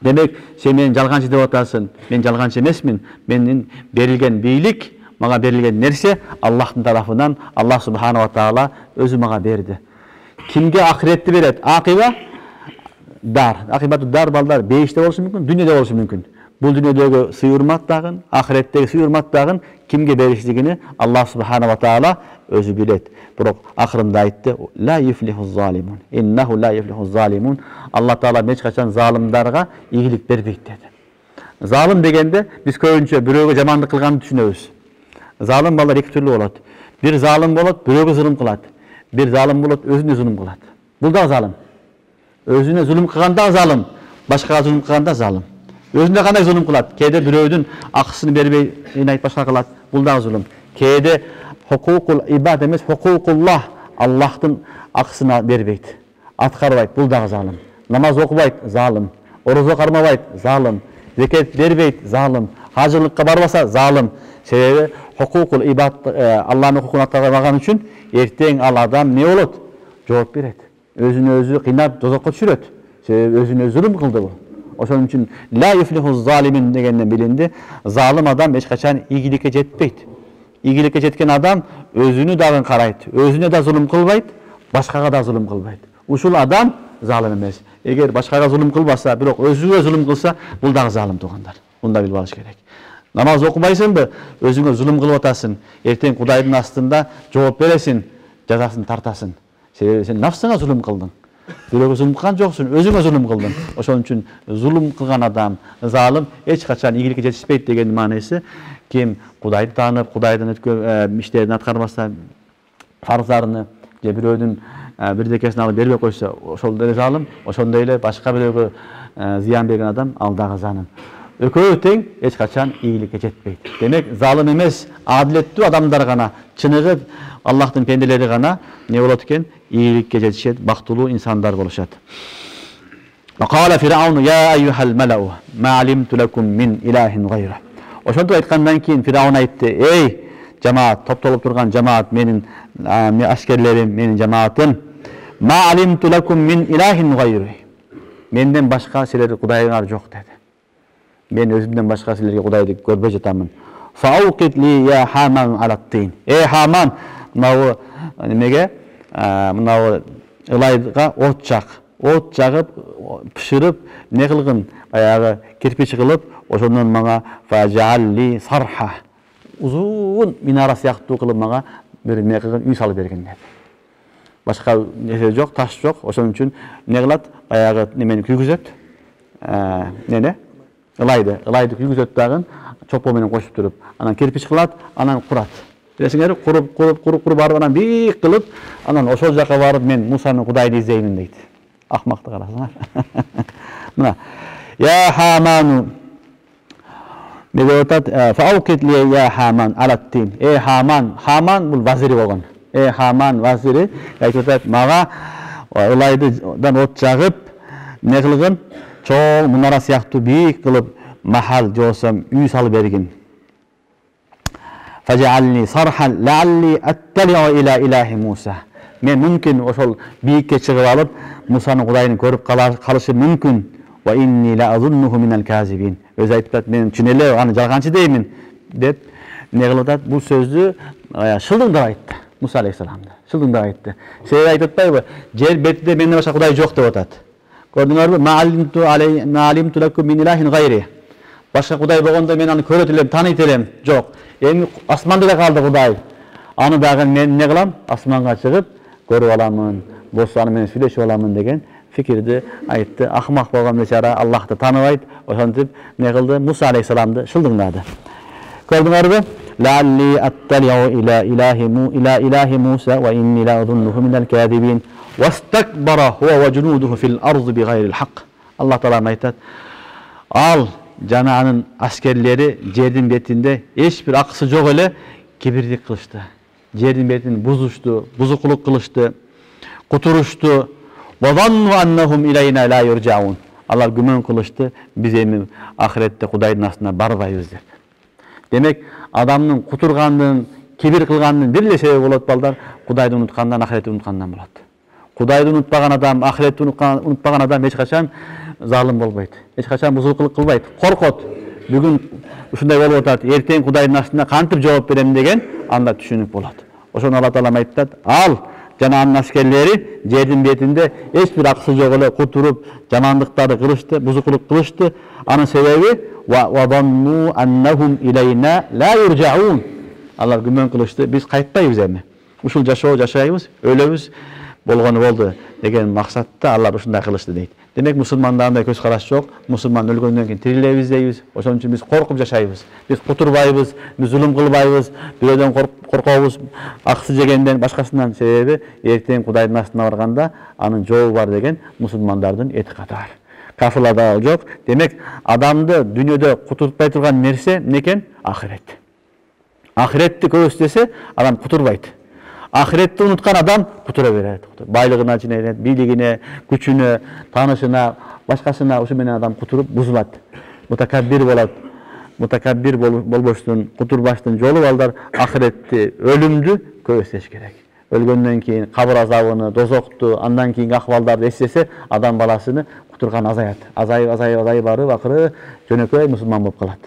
Demek sen meni жалганчы деп атасың. Мен жалганчы эмесмин. Менин берилген бийлик, мага берилген нерсе Аллахтын тарафынан Аллах субханаху ва таала өзү мага берди. Kimge ahiretти берет? Акиба дар. Акибату дар балдар бейиште болушу мүмкүн, дүйнөдө болушу мүмкүн. Бул дүйнөдөгү сый-урмат дагын, ахиреттеги сый-урмат дагын kimge бериштигини Аллах субханаху ва таала өзү билет. Бирок акырында айтты: "Ла юфлихуз залимун. Иннаху ла юфлихуз залимун." Алла таала эч качан залымдарга ийгилик бербейт dedi. Залым дегенде биз көбүнчө бирөөгө жамандык кылганды түшүнөбүз. Залым балдар эки түрлүү болот. Бир залым болот, бирөөгө зулум кылат. Бир залым болот, өзүнө зулум кылат. Бул да залым. Өзүнө зулум кылганда залым, башкага зулум кылганда залым. Өзүнө кандай зулум кылат? Кээде бирөөдүн акысын бербей, айт башка кылат. Бул да зулум. Кээде hukukul ibad emес, hukukullah. Allah'tın akısına berбейт. Atkarbайт, bul da zalim. Namaz okubайт, zalim. Oruza karmabайт, zalim. Zekat berбейт, zalim. Hacılıkka barbasa, zalim. Sebebi hukukul ibad, Allah'ın hukukunu atkarmagan üçün erteң al adam ne olot? Cevap beret. Özünü özü kıynap tozakka düşüröt. Sebebi özünü zulüm kıldı bu. Oşun üçün la yuflihuz zalimin degenden bilindi. Zalim adam hiç kaçan iyilikке жетпейт. İyilikке жеткен адам өзүнү дагы карайт, өзүнө да зулум кылбайт, башкага да зулум кылбайт. Ушул адам залим эмес. Эгер башкага зулум кылбаса, бирок өзүгө зулум кылса, бул дагы залим туугандар. Мында билип алыш керек. Намаз окубайсыңбы, өзүңө зулум кылып атасың. Эртең Кудайдын астында жооп бересиң, жазасын тартасың. Себеби сен нафсыңа зулум кылдың. Бирөөгө зулум кылган жоксуң, өзүңө зулум кылдың. Ошон үчүн зулум кылган адам, залим эч качан ийгиликке жетишпейт деген маанасы. Kim Kudaydı tanıp, Kudaydan işlerini atkarmasa, farzlarını, biröydün birdekesini alıp berбей koysa, oşol dele zalim, oşol dele başka biröөгө ziyan bergen adam aldağı zalim. Ököö teң, hiç kaçan iyilikке жетпейт. Demek zalim emес, adilettүү adamlar gana, çınıgı Allah'tın pendeleri gana ne bolot eken? İyilikке жетишет, baktuluu insanlar boluşat. وقال فرعون يا أيها الملأ ما علمت لكم من إله غيره. Oşonda aytkandan keyin Firavun aytты: "Ey cemaat, toplulup turgan cemaat, menin askerlerim, menin cemaatım, ma alimtu lakum min ilahin gayri." Menden başka sizlerde Kudaylar jok dedi. Men özümden başka sizlerge Kudaydı görbe jatamın. Fa'uqit li ya Haman alat-tin. Ey Haman, mınavu nimege, mınavu ılayga ot jak. Ot jagıp, pişirip, ne kılgın, ayağı kirpiç kılıp, oşondan mağa faj'alli sarha. Uzun minara siyahtуу kılıp mağa bir ne kılgın üy salıp bergen dedi. Başka nese jok, taş jok. Oşon üçün ne kılat? Ayağı nemeni küygüzöt. Nene? Ilaydı küygüzöt dagın, çokpo menen koşup durup, anan kirpiç kılat, anan kurat. Bilesiңер, kurup barıp anan bik kılıp, anan oşol jaka barıp men Musa'nın Kudaydı izleymin deydi. Ahmakты karasыңар. Mına. Ya Hamanu. Ne deyotat? Fa'uqit li ya Haman alat-tin. Ey Haman, Haman bul vaziri bolgan. Ey Haman vaziri, aytıyorlar mağa Ilaydıdan ot jagıp, ne kılgın? Çoğul munara siyahtı büyük kılıp mahal josam üy salı bergin. Faj'alni sarhan la'alli attali'u ila ilahi Musa. Men mümkün oşol büyükке çıkıp alıp Musa'nın Kudayını görüp kalışı mümkün. Ve inni la azunnuhu minel kazibin. Öz ayttat men çünele anı jalgançı deymin dep ne kılıdat bu sözü şıldыңdап aytты. Musa aleyhisselamda. Şıldыңdап aytты. Sebebi aytatpayбы? Jer betinde menden başka Kuday yok dep atat. Gördüңөрбү? Ma alimtu lakum min ilahin gayri. Başka Kuday bolganda men аны көрөт элем, таныйт элем. Жок. Эми асманда да калды Kuday. Аны дагы мен не кылам? Асманга чыгып көрүп аламын. Болсо аны менен сүйлөшүп аламын деген fikirdi aytты. Ahmak bolgan beçara Allah'ты tanıbayt. Oşontip ne kıldı? Musa aleyhisselamdı şıldыңdadı. Gördüңөрбү? La'alli attali'u ila ilahi Musa ve inni la azunnuhu minel kadibin. Vastakbara huve ve cunuduhu fil ardı bi gayril hak. Allah Teala aytat. Al jananın askerleri жердин betinde hiçbir akısı yok ele kibirlik kılıştı. Жердин betini buzuştu, buzukuluk kılıştı, kuturuştu. وَظَنُّ أَنَّهُمْ إِلَيْنَا لَا يُرْجَعُونَ. Allah gümün kılıştı, biz emi ahirette Kudayдын астына barbayız dep. Demek adamın kuturgandığın, kibir kılgandığın bir sebebi bolat balдар, Kudaydı unutkandan, ahiretti unutkandan bolat. Kudaydı unutpagan adam, ahiretti unutpagan adam hiç kaçan zalim bolbaydı. Hiç kaçan buzuluklık kılbaydı. Korkot. Bugün uşunday bolup otat, erteң Kudayдын астына kantip cevap berem degen anda düşünüp bolat. Oşonu Allah Teala ayttat, al jananın askerleri жердин betinde hiçbir aksı yok ele kuturup janandıkları kılıştı, buzukuluk kılıştı. Anın sebebi وَظَنُّوا أَنَّهُمْ إِلَيْنَا لَا يُرْجَعُونَ. Allah gümön kılıştı, biz kayıtpayız emi. Uşul jaşayыбыз, ölөбүz болгону болду деген maksatта Allah ушундай kılıştı deydi. Demek musulmandardın da köz karaş yok. Musulman ölgöндөн кийин тирилебиз дейбиz. Ошон үчүн биз коркуп жашайбыз. Биз кутурбайбыз, биз zulum кылбайбыз, бирөөдөн коркобуз, аксы жегенден башкасынан. Себеби эртең Кудайдын астына барганда анын жообу бар деген мусулмандардын этикаты бар. Kafirlarda yok. Demek adamdı dünyada kuturtpay turgan nerse neken? Ahiret. Ahiretти köstese adam kuturbaydı. Ahiretti unutkan adam kutura veredi. Baylığına, biligine, güçüne, tanışına, başkasına uşu menen adam kuturup buzulat. Mutakabbir bolat. Mutakabbir bolboştun, kuturbaştın jolu balдар ahiretti, ölümdü kösteş gerek. Ölgöндөн кийин кабыр азабыны, дозокту, андан кийинки акыбалдарды эстесе адам баласыны кутурган азаят. Азайып барып акыры жөнөкөй мусулман болуп калат.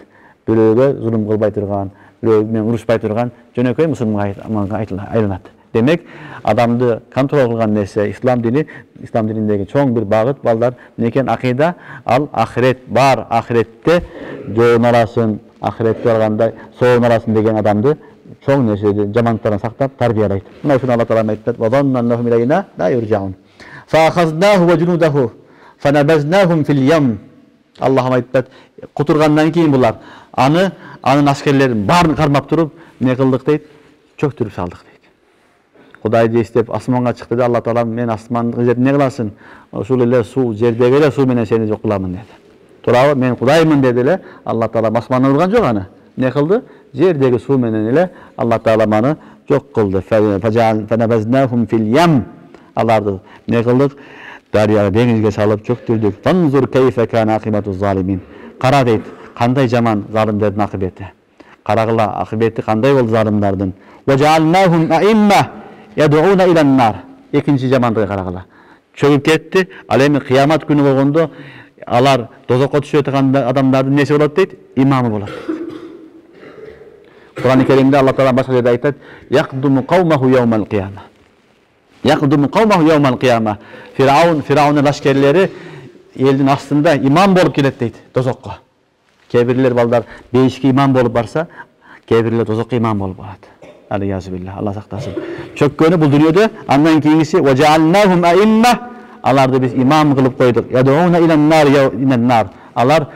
Бирөөгө зулум кылбай турган, бирөө менен урушпай турган жөнөкөй мусулманга айланат. Demek adamды kontrol kılgan neyse İslam dinindeki çoğun bir bağıt balдар neken akida al ahiret var ahirette joğun arasın ahirette barganda soğun arasın degen adamdı çoğun neyse jamanlıklarını saktap tarbiyalaydı. Buna şunu Allah Teala ayttat. وَظَنَّ أَنَّهُمْ إِلَيْنَا لَا يُرْجَعُونَ فَأَخَذْنَاهُ وَجُنُودَهُ فَنَبَذْنَاهُمْ فِي الْيَمِّ. Allah'ım ayttat. Kuturgandan keyin bular anın askerlerin barını karmap durup ne kıldık deydi? Çöktürüp saldık deydi. Kudaydı istep asmanga çıktı da Allah Teala men asmanın жерде ne kılasın? Uşul ele su jerdegi ele su menen seni jok kılamın dedi. Turabı men Kudaymın dedi ele. Allah Teala asmandan urgan jok anı. Ne kıldı? Jerdegi su menen ele Allah Teala mani jok kıldı. فَنَبَذْنَاهُمْ فِي الْيَمِّ. Allah'dı ne kıldık? Darya denizge salıp çöktürdük. فَانْظُرْ كَيْفَ كَانَ عَقِبَةُ الظَّالِمِينَ. Kara deydi. Kanday jaman zalimlerдің akıbeti. Karagıla akıbeti kanday oldu zalimlerдің. وَجَعَلْنَاهُمْ أَئِمَّةً يَدْعُونَ إِلَى النَّارِ. İkinci jamandığı karagıla. Çöküp ketти. Al эми kıyamet günü bolgondo alar dozokko түшүп жаткан адамдардын несі болот дейт? İmamı болот. Kur'an-ı Kerim'de Allah Teala başka yerde ayet يَقْدُمُ قَوْمَهُ يَوْمَ الْقِيَامَةِ. يَقْدُمُ قَوْمَهُ يَوْمَ الْقِيَامَةِ. Firavun'un askerleri eldin aslında imam bolup kelet deydi dozokko. Kebirler balдар beyişki imam bolup barsa, kebirler dozokko imam bolup baradi. Aleyhisselam Allah saklasın. Çökkönü bu dünyada andan keyingisi وَجَعَلْنَاهُمْ أَئِمَّةً. Alarda biz imam kılıp koyduk. يَدْعُونَ إِلَى النَّارِ. Alar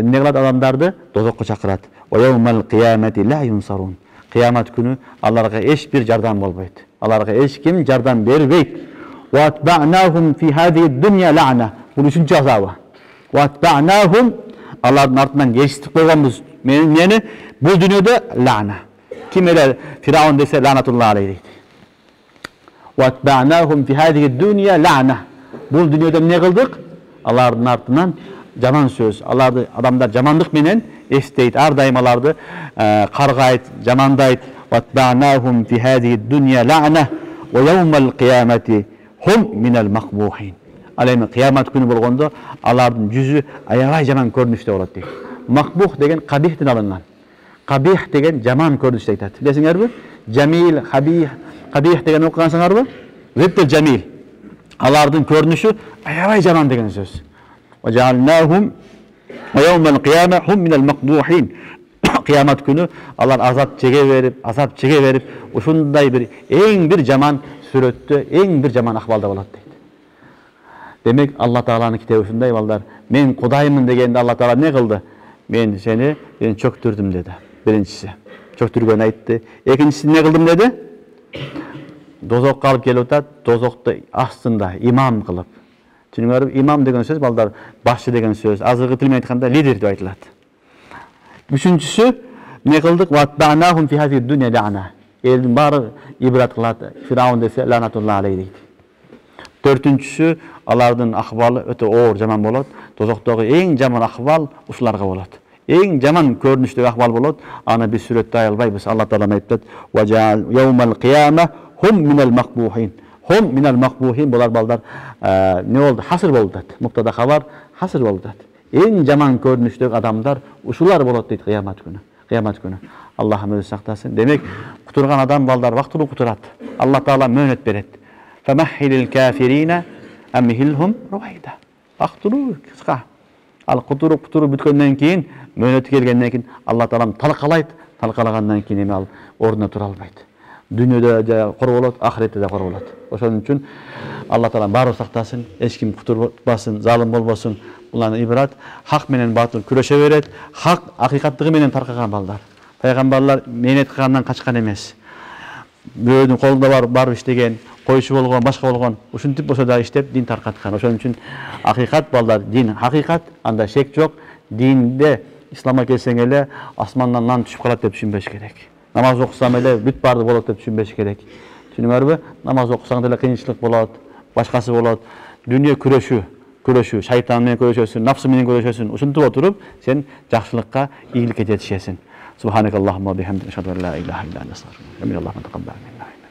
ne kılat adamlardı? Dozokko çakırat. وَيَوْمَ الْقِيَامَةِ لَا يُنْصَرُونَ. Kıyamet günü Allah'a hiçbir yardım olmaydı. Allah'a hiç kim yardım vermeydi. وَاتْبَعْنَاهُمْ فِي هَذِهِ الدُّنْيَا لَعْنَةً. Bunun üçüncü azabı. وَاتْبَعْنَاهُمْ Allah'ın ardından geçtik koygamız. Yani bu dünyada la'na. Kim öyle Firavun dese lanetullah aleyhi. وَاتْبَعْنَاهُمْ فِي هَذِهِ الدُّنْيَا لَعْنَةً. Bu dünyada ne kıldık? Alardın артынан жаман сөз. Аларды адамдар жамандык менен эстейт, ар дайым аларды каргайт, жамандайт. وَاتْبَعْنَاهُمْ فِي هَذِهِ الدُّنْيَا لَعْنَةً وَيَوْمَ الْقِيَامَةِ هُمْ مِنَ الْمَقْبُوحِينَ. Ал эми кыямат күнү болгондо алардын жүзү аябай жаман көрүнүштө болот дейт. Макбух деген кабихтен алынган. Кабих деген жаман көрүнүштө айтат. Билесиңерби? Жамил, кабих деген окугансыңарбы? Зиттел жамил. Алардын көрүнүшү аябай жаман деген сөз. وَجَعَلْنَاهُمْ وَيَوْمَ الْقِيَامَةِ هُمْ مِنَ الْمَقْبُوحِينَ. Kıyamet günü Allah azap çeke verip uşunday bir en bir jaman сүрөттө, en bir jaman ahvalda bolot deydi. Demek Allah Taala'nın kitabı uşunday balдар. Men Kudayımın degende Allah Taala ne kıldı? Ben çöktürdüm dedi. Birincisi. Çöktürgön aytты. Ekincisi ne kıldım dedi? Dozokka alıp kelip atat, dozoktu astında imam kılıp. Çünkü imam degen söz balдар başçı degen söz. Azırgı tilmen aytkanda lider dep aytılат. Üçüncüsü ne kıldık? وَاتْبَعْنَاهُمْ فِي هَذِهِ الدُّنْيَا لَعْنَةً. Eldin bari ibret kılat. Firavun dese lanatullah aleyhi deydi. Dördüncüsü alardın ahvalı öte oğur jaman bolot. Dozoktoğu en jaman ahval uşularga bolot. En jaman körünüşteki ahval bolot. Ana bir süretde ayılbayız. Allah Teala ayttat. وَجَعَلْ يَوْمَ الْقِيَامَةِ هُمْ مِنَ الْمَقْبُوحِينَ. Hum minel makbuhin bular balдар ne oldu? Hasır boldu dat. Muktada haber hasır boldu dat. En jaman görünüşteki adamlar uşular bolot deydi kıyamet günü. Kıyamet günü. Allah'ım özü saklasın. Demek kuturgan adam balдар vaktını kuturat. Allah Teala möhnet beret. Femahhilil kafirine emhilhum ruvayda. Vaktını kıska. Al kuturu bütkönden keyin möhnet gelgenden keyin Allah Teala talkalayt. Talkalagandan keyin al oruna tura albaydı. Dünyada da kor bolat, ahirette de kor bolat. Oşonun üçün Allah Teala bari saktasın, hiç kim kuturbatmasın, zalim bolmasın. Bunların ibret hak menen batıl küreşe beret. Hak hakikatlığı menen tarkagan balдар. Peygamberler menet kılgandan kaçkan emes. Böğüdün kolunda bar iştegen, koyuşu bolgon, başka bolgon, uşuntip bolsa da iştep din tarkatkan. Oşonun üçün hakikat balдар, din hakikat, anda şek yok. Dinde İslam'a kelsen ele asmandan lan düşüp kalat dep düşünbeş gerek. Namaz okusam ele büt bardı bolot dep düşünbeş gerek. Düşünmörбү? Namaz okusaң деле кыйынчылык болот, башкасы болот. Dünya күрөшүү, шайтан менен күрөшөсүн, нафсы менен күрөшөсүн. Ушинтип отуруп, сен жакшылыкка, ийгиликке жетишесиң. Subhanakallahumma bihamdika, eşhedü en la ilahe illa ente, estağfiruke ve etûbü ilaik.